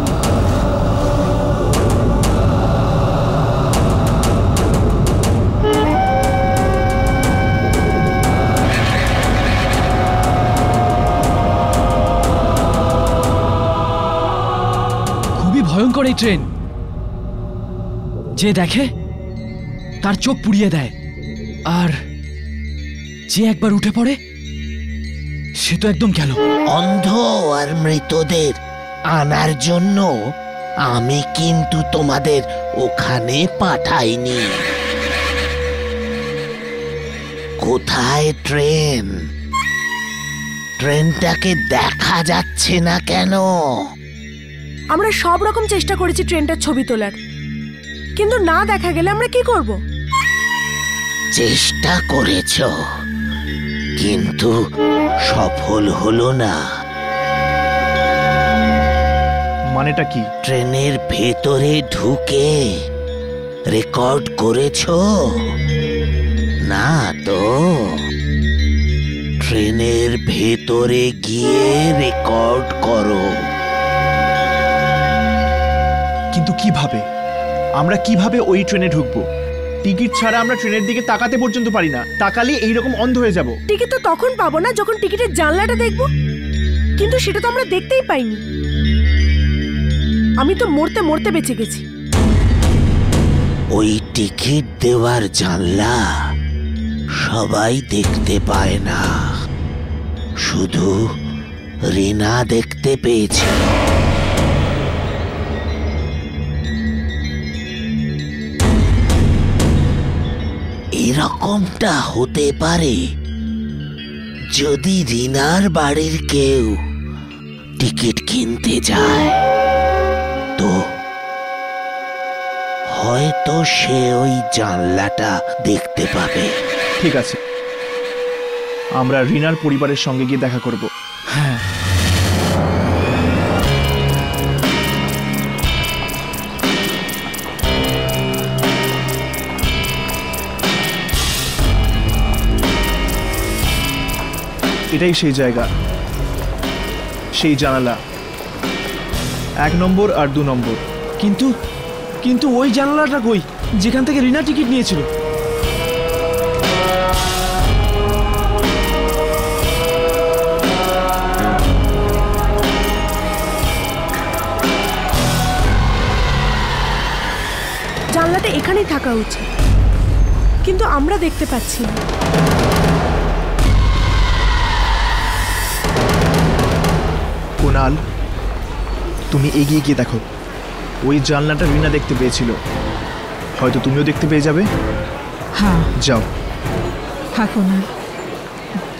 খুবই ভয়ঙ্কর এই ট্রেন। যে দেখে তার চোখ পুড়িয়ে দেয়, আর যে একবার উঠে পড়ে সে তো একদম গেল। অন্ধ আর মৃতদের আনার জন্য আমি কিন্তু তোমাদের ওখানে পাঠাইনি। কোথায় ট্রেন? ট্রেনটাকে দেখা যাচ্ছে না কেন? আমরা সব রকম চেষ্টা করেছি ট্রেনটার ছবি তোলার, কিন্তু না দেখা গেলে আমরা কি করব? চেষ্টা করেছ, কিন্তু সফল হলো না। মানেটা কি? ট্রেনের ভেতরে ঢুকে রেকর্ড করেছ? না তো, ট্রেনের ভেতরে গিয়ে রেকর্ড করো। কিন্তু কিভাবে? আমরা কিভাবে ওই ট্রেনে ঢুকবো? টিকিট ছাড়া আমরা ট্রেনের দিকে তাকাতে পর্যন্ত পারি না। তাকালে এইরকম অন্ধ হয়ে যাব। টিকিট তো তখন পাবো না যখন টিকিটের জানলাটা দেখবো, কিন্তু সেটা তো আমরা দেখতেই পাইনি। আমি তো মরতে মরতে বেঁচে গেছি। ওই টিকিট দেওয়ার জানলা সবাই দেখতে পায় না, শুধু রিনা দেখতে পেয়েছে। এরকমটা হতে পারে যদি রিনার বাড়ির কেউ টিকিট কিনতে যায় তো হয়তো সে ওই জানলাটা দেখতে পাবে। ঠিক আছে, আমরা রিনার পরিবারের সঙ্গে গিয়ে দেখা করব। হ্যাঁ, এটাই সেই জায়গা, সেই জানালা, 1 নম্বর আর 2 নম্বর। কিন্তু কিন্তু ওই জানালাটা কই যেখান থেকে রিনা টিকিট নিয়েছিল? জানলাটা এখানেই থাকা উচিত, কিন্তু আমরা দেখতে পাচ্ছি না। কুনাল, তুমি এগিয়ে গিয়ে দেখো, ওই জানলাটা রিনা দেখতে পেয়েছিল, হয়তো তুমিও দেখতে পেয়ে যাবে। হ্যাঁ যাও। হ্যাঁ কুনাল,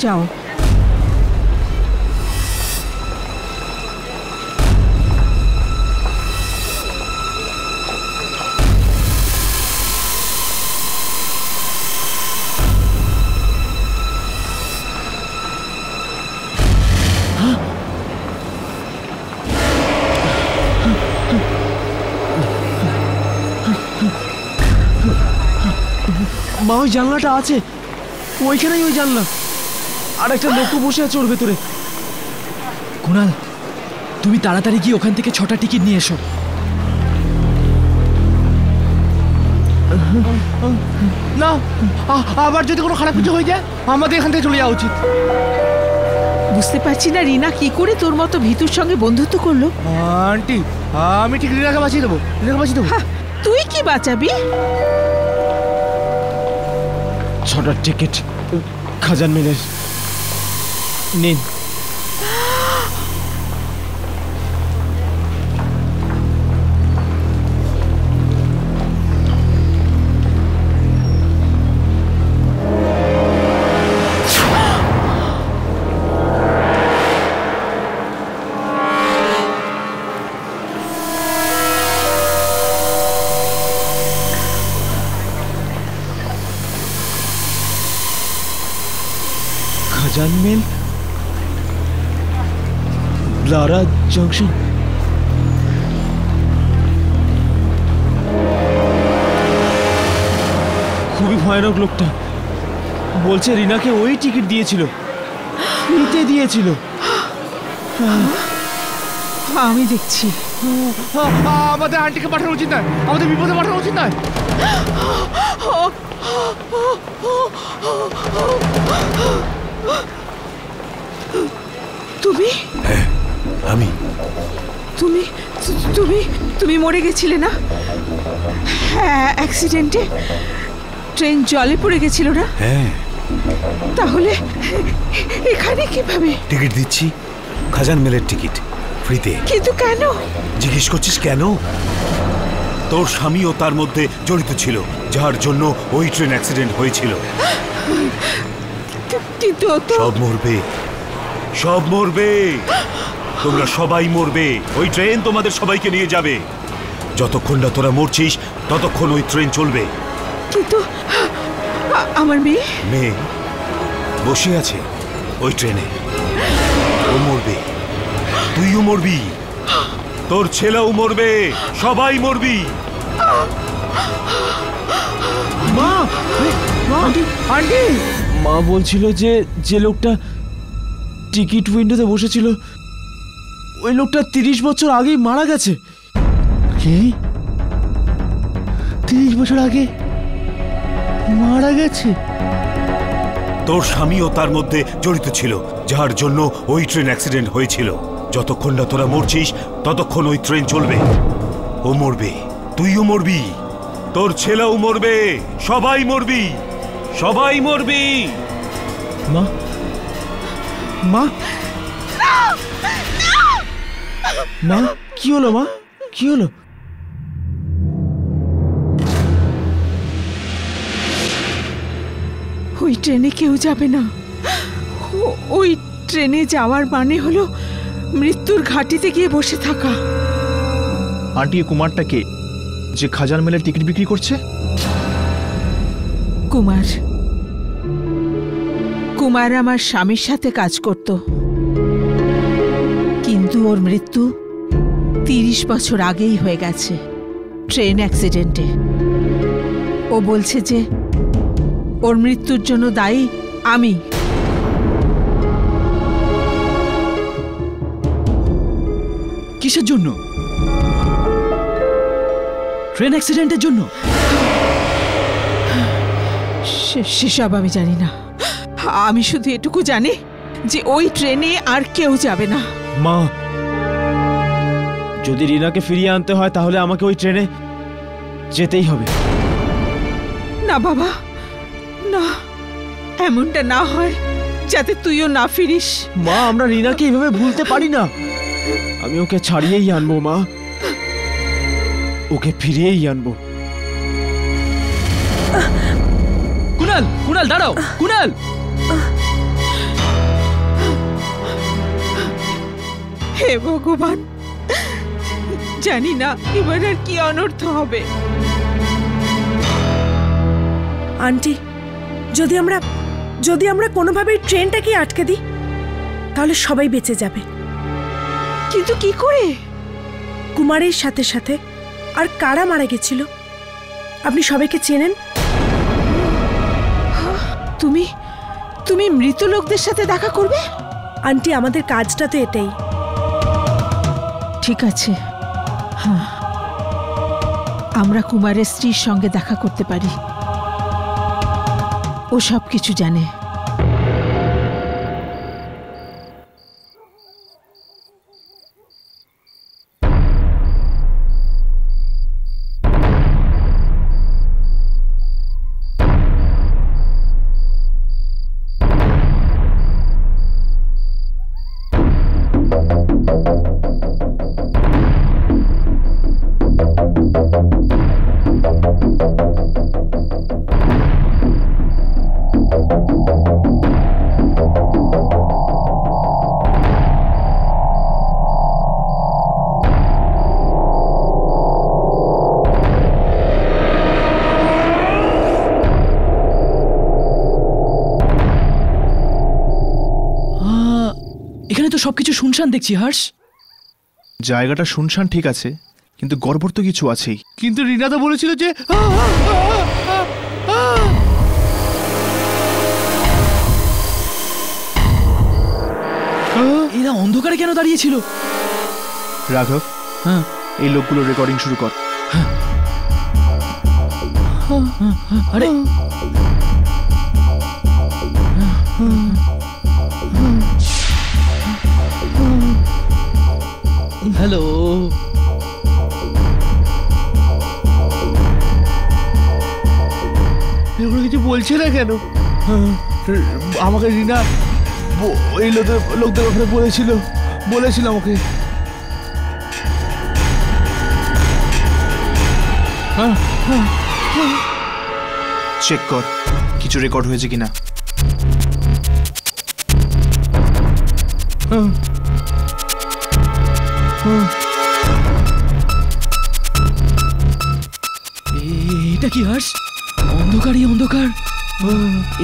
যাও। মা, ওই জানলাটা আছে, ওইখানেই ওই জানলা, আর একটা লোকও বসে আছে ওর ভেতরে। কুনাল, তুমি তাড়াতাড়ি গিয়ে ওখান থেকে 6টা টিকিট নিয়ে এসো। না, আবার যদি কোনো খারাপ কিছু হয়ে যায় আমাদের এখান থেকে চলে যাওয়া উচিত। বুঝতে পারছি না রিনা কি করে তোর মতো ভীতুর সঙ্গে বন্ধুত্ব করলো। আন্টি, আমি ঠিক রিনাকে বাঁচিয়ে দেবো, রিনাকে বাঁচিয়ে দেবো। তুই কি বাঁচাবি? 6টা টিকিট খাজান মিলের, নিন। খাজান মিল, ব্লারা জংশন। খুবই ভয়ানক লোকটা, বলছে রিনাকে ওই টিকিট দিয়েছিল, ফ্রিতে দিয়েছিল। আমি দেখছি। আমাদের আন্টিকে পাঠানো উচিত নয়, আমাদের বিপদে পাঠানো উচিত নয়। তুমি? হ্যাঁ, আমি। তুমি তুমি তুমি মরে গেছিলে না? হ্যাঁ, অ্যাক্সিডেন্টে ট্রেন জলে পড়ে গেছিল না? হ্যাঁ। তাহলে এখানে কিভাবে? টিকিট দিচ্ছি, খাজান মেলের টিকিট, ফ্রিতে। কিন্তু কেন? জিজ্ঞেস করছিস কেন? তোর স্বামীও তার মধ্যে জড়িত ছিল, যার জন্য ওই ট্রেন অ্যাক্সিডেন্ট হয়েছিল। কিন্তু সব মরবে, সব মরবে, তোমরা সবাই মরবে। ওই ট্রেন তোমাদের সবাইকে নিয়ে যাবে। যতক্ষণ না তোরা মরছিস ততক্ষণ ওই ট্রেন চলবে। কিন্তু আমার মেয়ে? মেয়ে বসে আছে ওই ট্রেনে, ও মরবে, তুইও মরবি, তোর ছেলেও মরবে, সবাই মরবি। মা, আন্টি, আন্টি, মা বলছিল যে লোকটা টিকিট উইন্ডোতে বসেছিল, ওই লোকটা 30 বছর আগেই মারা গেছে। কি? 30 বছর আগে মারা গেছে? তোর স্বামীও তার মধ্যে জড়িত ছিল, যার জন্য ওই ট্রেন অ্যাক্সিডেন্ট হয়েছিল। যতক্ষণ না তোরা মরছিস ততক্ষণ ওই ট্রেন চলবে। ও মরবে, তুইও মরবি, তোর ছেলেও মরবে, সবাই মরবি, সবাই মরবি। মা, মা, মা, কি হলো? মা, কি হলো? ওই ট্রেনে কেউ যাবে না, ওই ট্রেনে যাওয়ার মানে হলো মৃত্যুর ঘাটিতে গিয়ে বসে থাকা। আন্টি এ কুমারটা কে যে খাজার মেলের টিকিট বিক্রি করছে? কুমার আমার স্বামীর সাথে কাজ করত, কিন্তু ওর মৃত্যু 30 বছর আগেই হয়ে গেছে ট্রেন অ্যাক্সিডেন্টে। ও বলছে যে ওর মৃত্যুর জন্য দায়ী আমি। কিসের জন্য? ট্রেন অ্যাক্সিডেন্টের জন্য? সেসব আমি জানি না। আমি শুধু এটুকু জানি যে ওই ট্রেনে আর কেউ যাবে না। মা, যদি রিনাকে ফিরিয়ে আনতে হয় তাহলে আমাকে ওই ট্রেনে যেতেই হবে। না বাবা, না, এমনটা না হয় যাতে তুইও না ফিরিস। মা, আমরা রিনাকে এইভাবে ভুলতে পারি না। আমি ওকে ছাড়িয়েই আনবো মা, ওকে ফিরিয়েই আনবো। কুনাল, কুনাল দাঁড়াও, কুনাল। হে ভগবান, জানি না এবার আর কি অনর্থ হবে। আন্টি, যদি আমরা কোনোভাবে ট্রেনটাকে আটকে দিই তাহলে সবাই বেঁচে যাবে। কিন্তু কি করে? কুমারের সাথে সাথে আর কারা মারা গেছিল আপনি সবাইকে চেনেন? তুমি মৃত লোকদের সাথে দেখা করবে? আন্টি, আমাদের কাজটা তো এটাই। ঠিক আছে, হ্যাঁ, আমরা কুমারের স্ত্রীর সঙ্গে দেখা করতে পারি। ও সব কিছু জানে। এখানে তো সবকিছু শুনশান দেখছি হর্ষ। জায়গাটা শুনশান ঠিক আছে, কিন্তু গড়বড় তো কিছু আছেই। কিন্তু রিনা তো বলেছিল যে এরা অন্ধকারে কেন দাঁড়িয়েছিল? রাঘব, হ্যাঁ, এই লোকগুলো রেকর্ডিং শুরু কর। আরে হ্যালো, এগুলো কিছু বলছে না কেন? আমাকে রিনা এই লোকদের ব্যাপারে বলেছিল আমাকে। চেক কর কিছু রেকর্ড হয়েছে কিনা। এটা কি হর্ষ? অন্ধকারই অন্ধকার।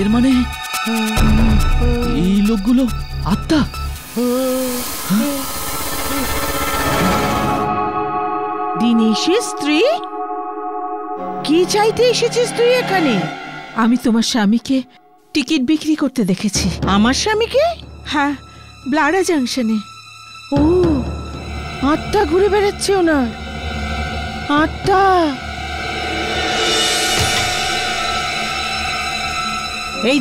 এর মানে এই লোকগুলো আত্মা। দিনেশের স্ত্রী? কি চাইতে এসেছিস তুই এখানে? আমি তোমার স্বামীকে টিকিট বিক্রি করতে দেখেছি। আমার স্বামীকে? হ্যাঁ, ব্লারা জাংশনে। ও, আত্মা ঘুরে বেড়াচ্ছে ওনার। আত্মা। এই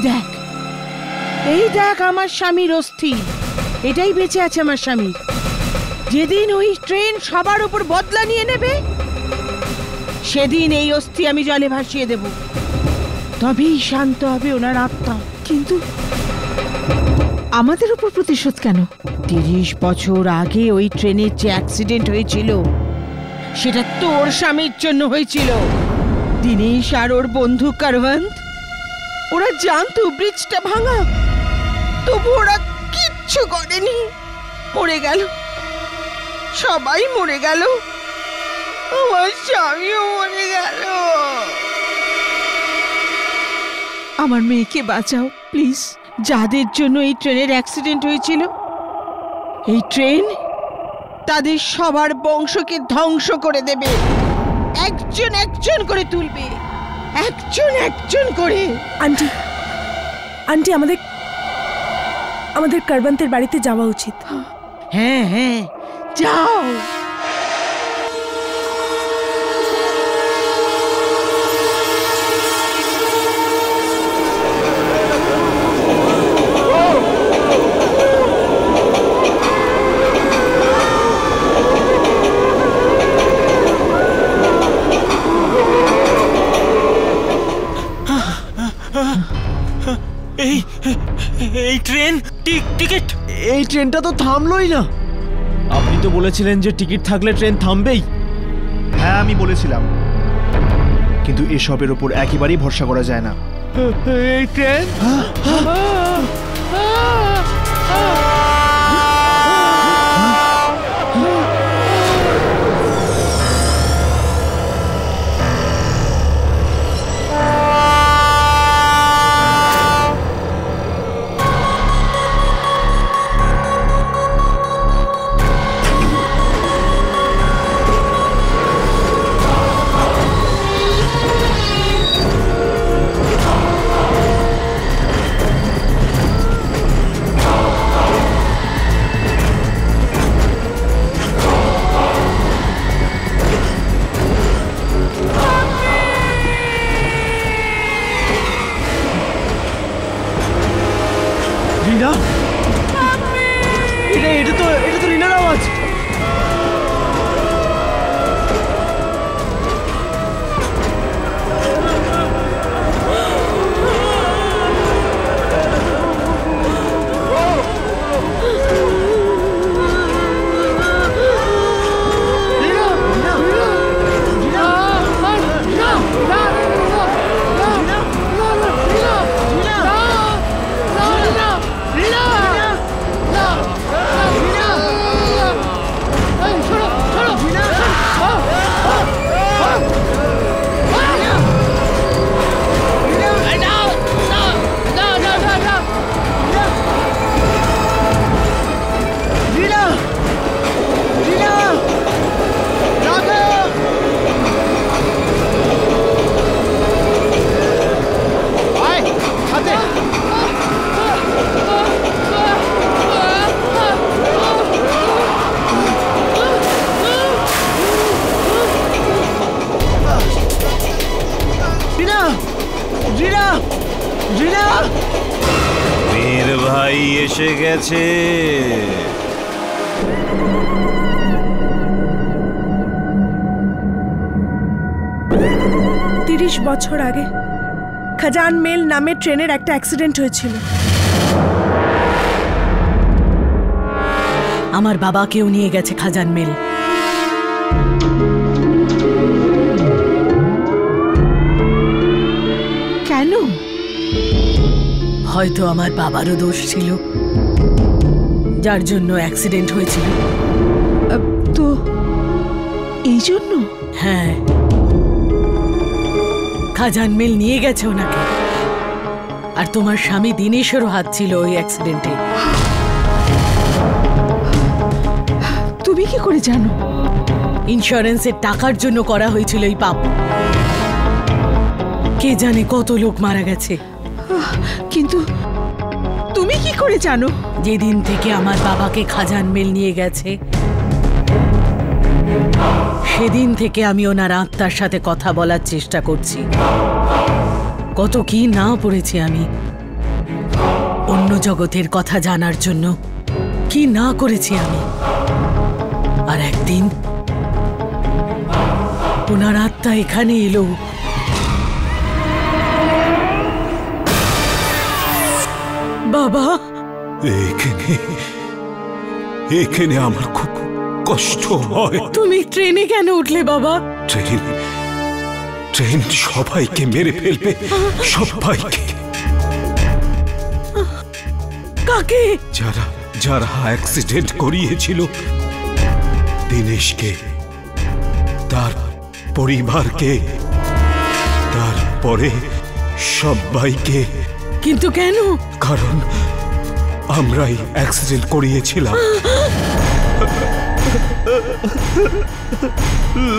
দেখ আমার স্বামীর অস্থি। এটাই বেঁচে আছে আমার স্বামীর। যেদিন ওই ট্রেন সবার উপর বদলা নিয়ে নেবে সেদিন এই অস্থি আমি জলে ভাসিয়ে দেব, তবেই শান্ত হবে ওনার আত্মা। কিন্তু আমাদের উপর প্রতিশোধ কেন? 30 বছর আগে ওই ট্রেনের যে অ্যাক্সিডেন্ট হয়েছিল সেটা তোর স্বামীর জন্য হয়েছিল। দিনেশ আর ওর বন্ধু কারওয়ান্ত, ওরা জানতো ব্রিজটা ভাঙা, তবু ওরা কিচ্ছু করেনি, মরে গেল, সবাই মরে গেল, আমার স্বামীও মরে গেল। আমার মেয়েকে বাঁচাও প্লিজ। যাদের জন্য এই ট্রেনের অ্যাক্সিডেন্ট হয়েছিল, এই ট্রেন তাদের সবার বংশকে ধ্বংস করে দেবে। একজন একজন করে তুলবে, একজন একজন করে। আন্টি, আন্টি, আমাদের কারবান্তের বাড়িতে যাওয়া উচিত। হ্যাঁ হ্যাঁ, যাও। এই ট্রেন টিকিট, এই ট্রেনটা তো থামলোই না। আপনি তো বলেছিলেন যে টিকিট থাকলে ট্রেন থামবেই। হ্যাঁ, আমি বলেছিলাম, কিন্তু এসবের ওপর একেবারেই ভরসা করা যায় না। এই ট্রেন এটা তো রিনার আওয়াজ। মেয়ের ভাই এসে গেছে। 30 বছর আগে খাজান মেল নামে ট্রেনের একটা অ্যাক্সিডেন্ট হয়েছিল। আমার বাবাকেও নিয়ে গেছে খাজান মেল। কেন? হয়তো আমার বাবারও দোষ ছিল, যার জন্য অ্যাক্সিডেন্ট হয়েছিল। তো এই জন্য? হ্যাঁ, খাজান মেল নিয়ে গেছে ওনাকে। আর তোমার স্বামী দিনেশেরও হাত ছিল ওই অ্যাক্সিডেন্টে। তুমি কি করে জানো? ইন্স্যুরেন্সের টাকার জন্য করা হয়েছিল এই পাপ। কে জানে কত লোক মারা গেছে। কিন্তু তুমি কি করে জানো? যেদিন থেকে আমার বাবাকে খাজান মেল নিয়ে গেছে, সেদিন থেকে আমি ওনার আত্মার সাথে কথা বলার চেষ্টা করছি। কত কি না পড়েছি আমি, অন্য জগতের কথা জানার জন্য কি না করেছি আমি। আর একদিন ওনার আত্মা এখানে এলো। বাবা, এখানে আমার খুব কষ্ট হয়। তুমি ট্রেনে কেন উঠলে বাবা? ট্রেন সবাইকে মেরে ফেলবে, সবাইকে। কাকে? যারা যারা অ্যাক্সিডেন্ট করিয়েছিল দিনেশকে, তার পরিবারকে, তারপরে সবাইকে। কিন্তু কেন? কারণ আমরাই অ্যাক্সিডেন্ট করিয়েছিলাম।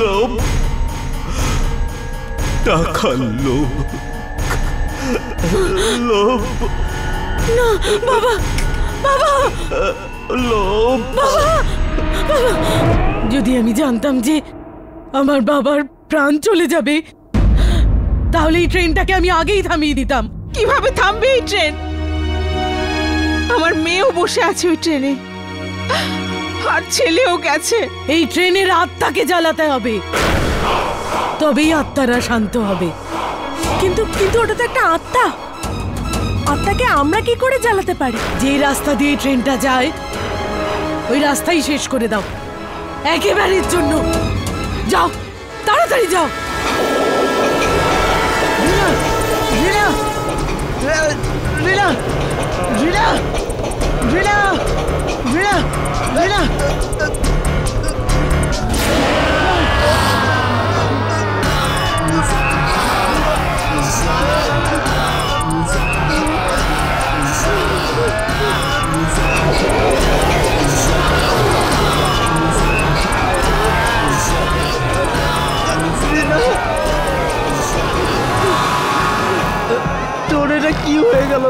লোভ, টাকার লোভ, লোভ। না বাবা, বাবা, লোভ। বাবা, বাবা। যদি আমি জানতাম যে আমার বাবার প্রাণ চলে যাবে, তাহলে এই ট্রেনটাকে আমি আগেই থামিয়ে দিতাম। কিভাবে থামবে এই ট্রেন? আমার মেয়েও বসে আছে ওই ট্রেনে, আর ছেলেও গেছে। এই ট্রেনের আত্মাকে জ্বালাতে হবে, তবেই আত্মারা শান্ত হবে। কিন্তু কিন্তু ওটা তো একটা আত্মা, আত্মাকে আমরা কি করে জ্বালাতে পারি? যে রাস্তা দিয়ে ট্রেনটা যায় ওই রাস্তাই শেষ করে দাও একেবারের জন্য। যাও, তাড়াতাড়ি যাও। তোর এটা কি হয়ে গেল?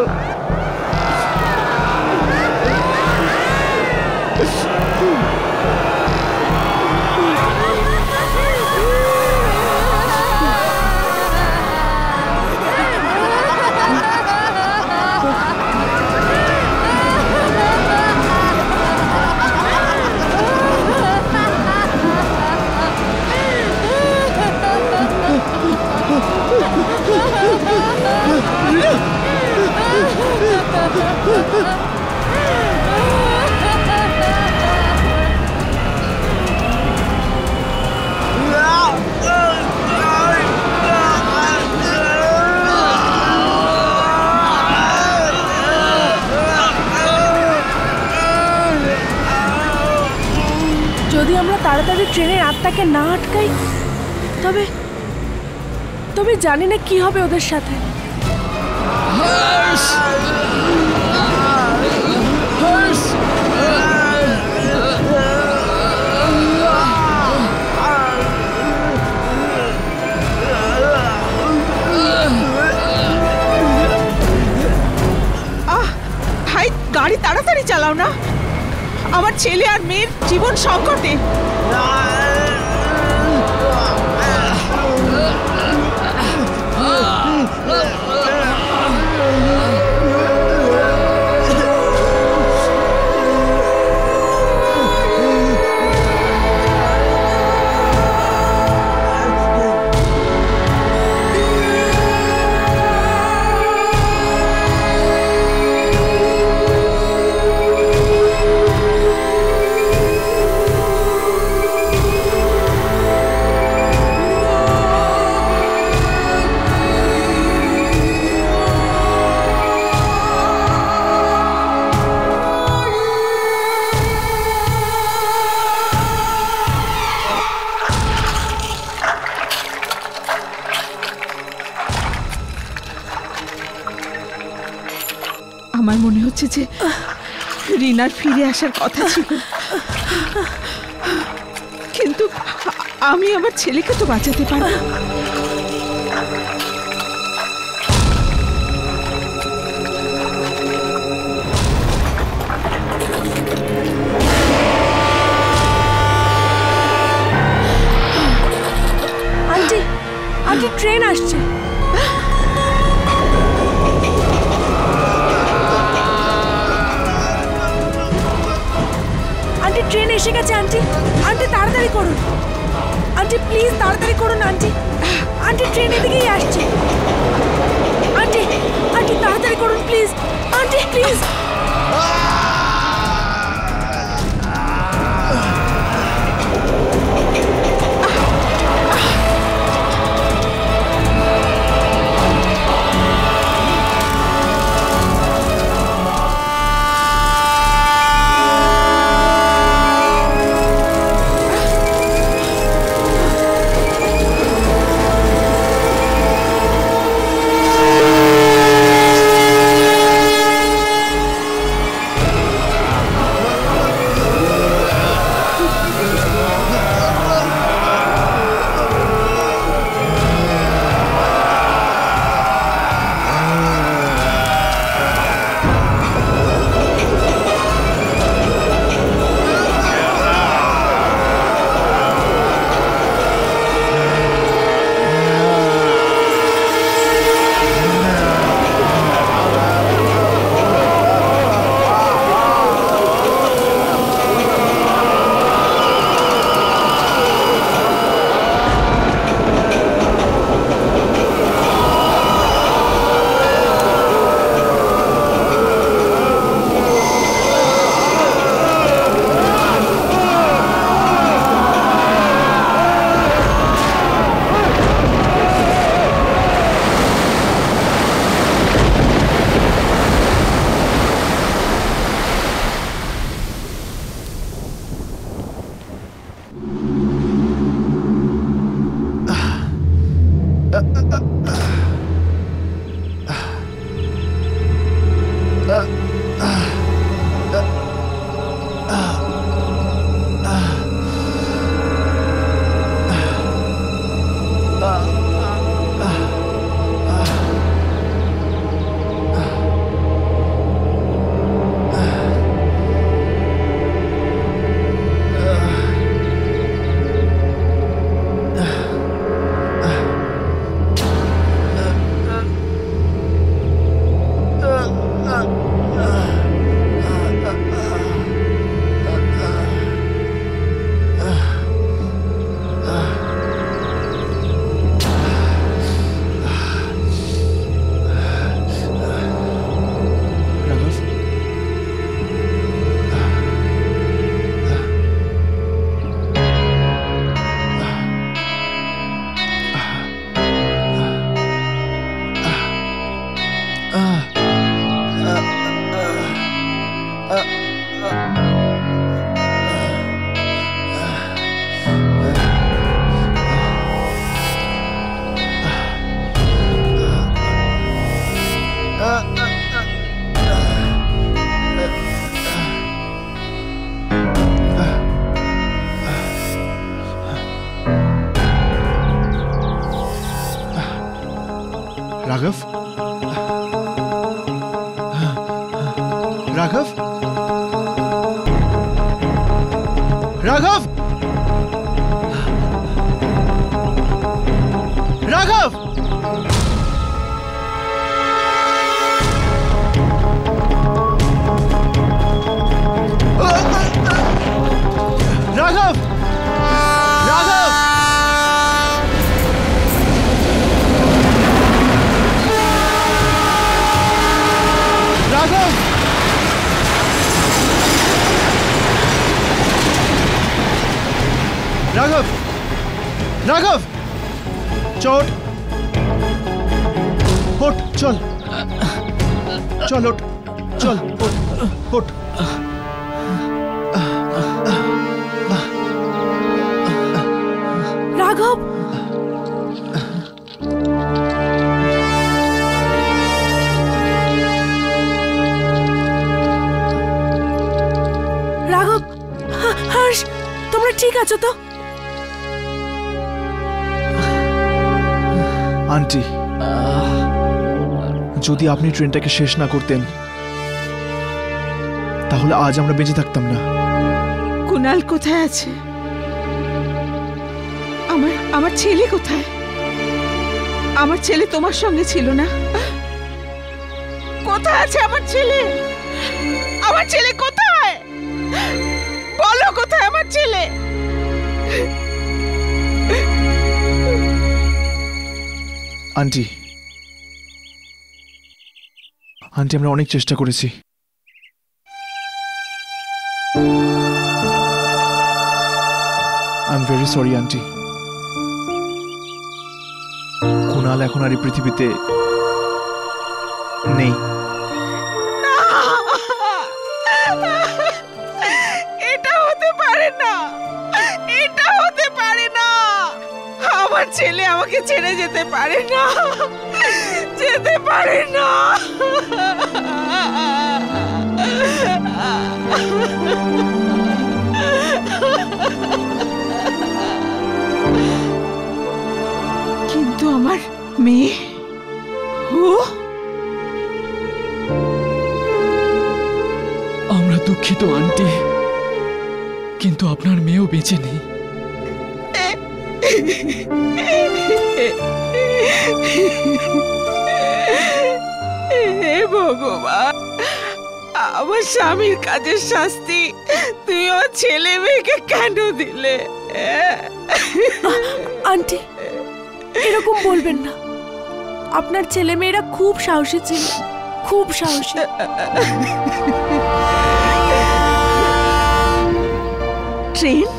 যদি আমরা তাড়াতাড়ি ট্রেনের আত্মাকে না আটকাই, তবে তবে জানি না কি হবে ওদের সাথে। ভাই, গাড়ি তাড়াতাড়ি চালাও না, আমার ছেলে আর মেয়ের জীবন সংকটে। আমার মনে হচ্ছে যে রিনার ফিরে আসার কথা ছিল, কিন্তু আমি আমার ছেলেকে তো বাঁচাতে পারবো। আন্টি, আন্টি, ট্রেন আসছে। আন্টি, ট্রেন এসে গেছে। আন্টি, আন্টি, তাড়াতাড়ি করুন। আন্টি, প্লিজ তাড়াতাড়ি করুন। আন্টি, আন্টি, ট্রেন এদিকেই আসছে। আন্টি, আন্টি, তাড়াতাড়ি করুন please. Aunty, please. Raghav Raghav Raghav Raghav Raghav Raghav Raghav Raghav Raghav चोट उठ चल चल उठ चल उठ उठ राघव রাঘব হর্ষ তোমরা ঠিক আছো তো? আন্টি যদি আপনি ট্রেনটাকে শেষ না করতেন তাহলে আজ আমরা বেঁচে থাকতাম না। কুনাল কোথায় আছে? আমার ছেলে কোথায়? আমার ছেলে তোমার সঙ্গে ছিল না? কোথায় আছে আমার ছেলে? আমার ছেলে কোথায়? বলো কোথায় আমার ছেলে? আন্টি আন্টি আমরা অনেক চেষ্টা করেছি, I am very sorry aunty. Kunal এখন আর এই পৃথিবীতে নেই। এটা হতে পারে না, এটা হতে পারে না। আমার ছেলে আমাকে ছেড়ে যেতে পারে না, যেতে পারে না। কিন্তু আমার মেয়ে, ও আমরা দুঃখিত আন্টি, কিন্তু আপনার মেয়েও বেঁচে নেই। হে ভগবান, আমার স্বামীর কাজের শাস্তি তুমি আমার ছেলে মেয়েকে কেন দিলে? আন্টি এরকম বলবেন না, আপনার ছেলে মেয়েরা খুব সাহসী ছিল, খুব সাহসী। ট্রেন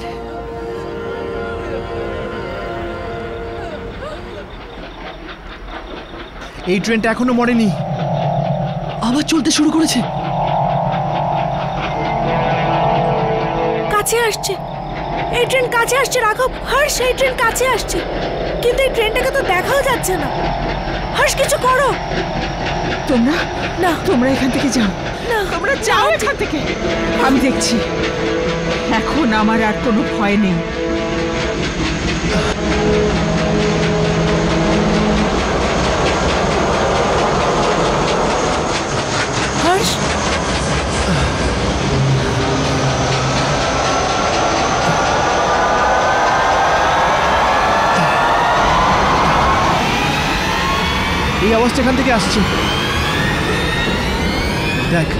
এই ট্রেনটা এখনো মরেনি, আবার চলতে শুরু করেছে। কাছে আসছে, এই ট্রেন কাছে আসছে রাঘব। হর্ষ এই ট্রেন কাছে আসছে, কিন্তু এই ট্রেনটাকে তো দেখাও যাচ্ছে না। হর্ষ কিছু করো। তোমরা না, তোমরা এখান থেকে যাও না, তোমরা যাও এখান থেকে। আমি দেখছি, এখন আমার আর কোনো ভয় নেই। হর্ষ, এই আওয়াজটা এখান থেকে আসছে। দেখ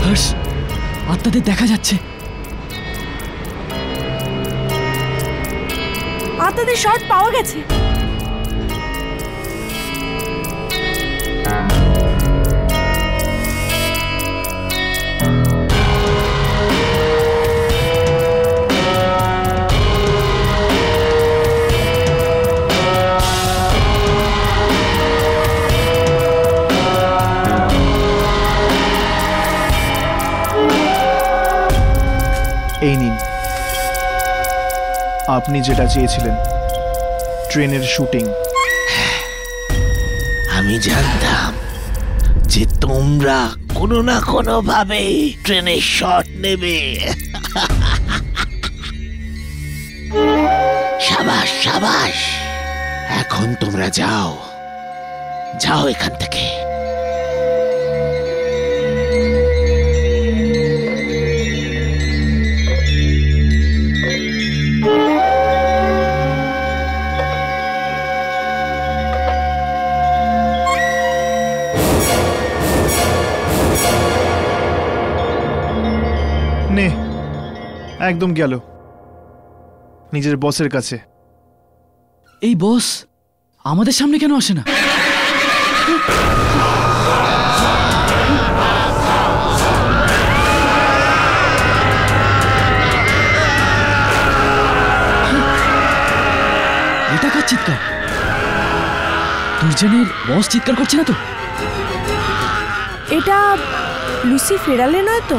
হর্ষ, আত্মাদের দেখা যাচ্ছে। আত্মাদের শট পাওয়া গেছে। এই নিন, আপনি যেটা চেয়েছিলেন, ট্রেনের শুটিং। আমি জানতাম যে তোমরা কোনো না কোনো ভাবে ট্রেনের শট নেবে। সাবাস সাবাস, এখন তোমরা যাও, যাও এখান থেকে। নে, একদম গেল নিজের বসের কাছে। এই বস আমাদের সামনে কেন আসে না? এটা কার চিৎকার? দুর্জনের বস চিৎকার করছে না তো? এটা লুসি ফেরালে নয় তো?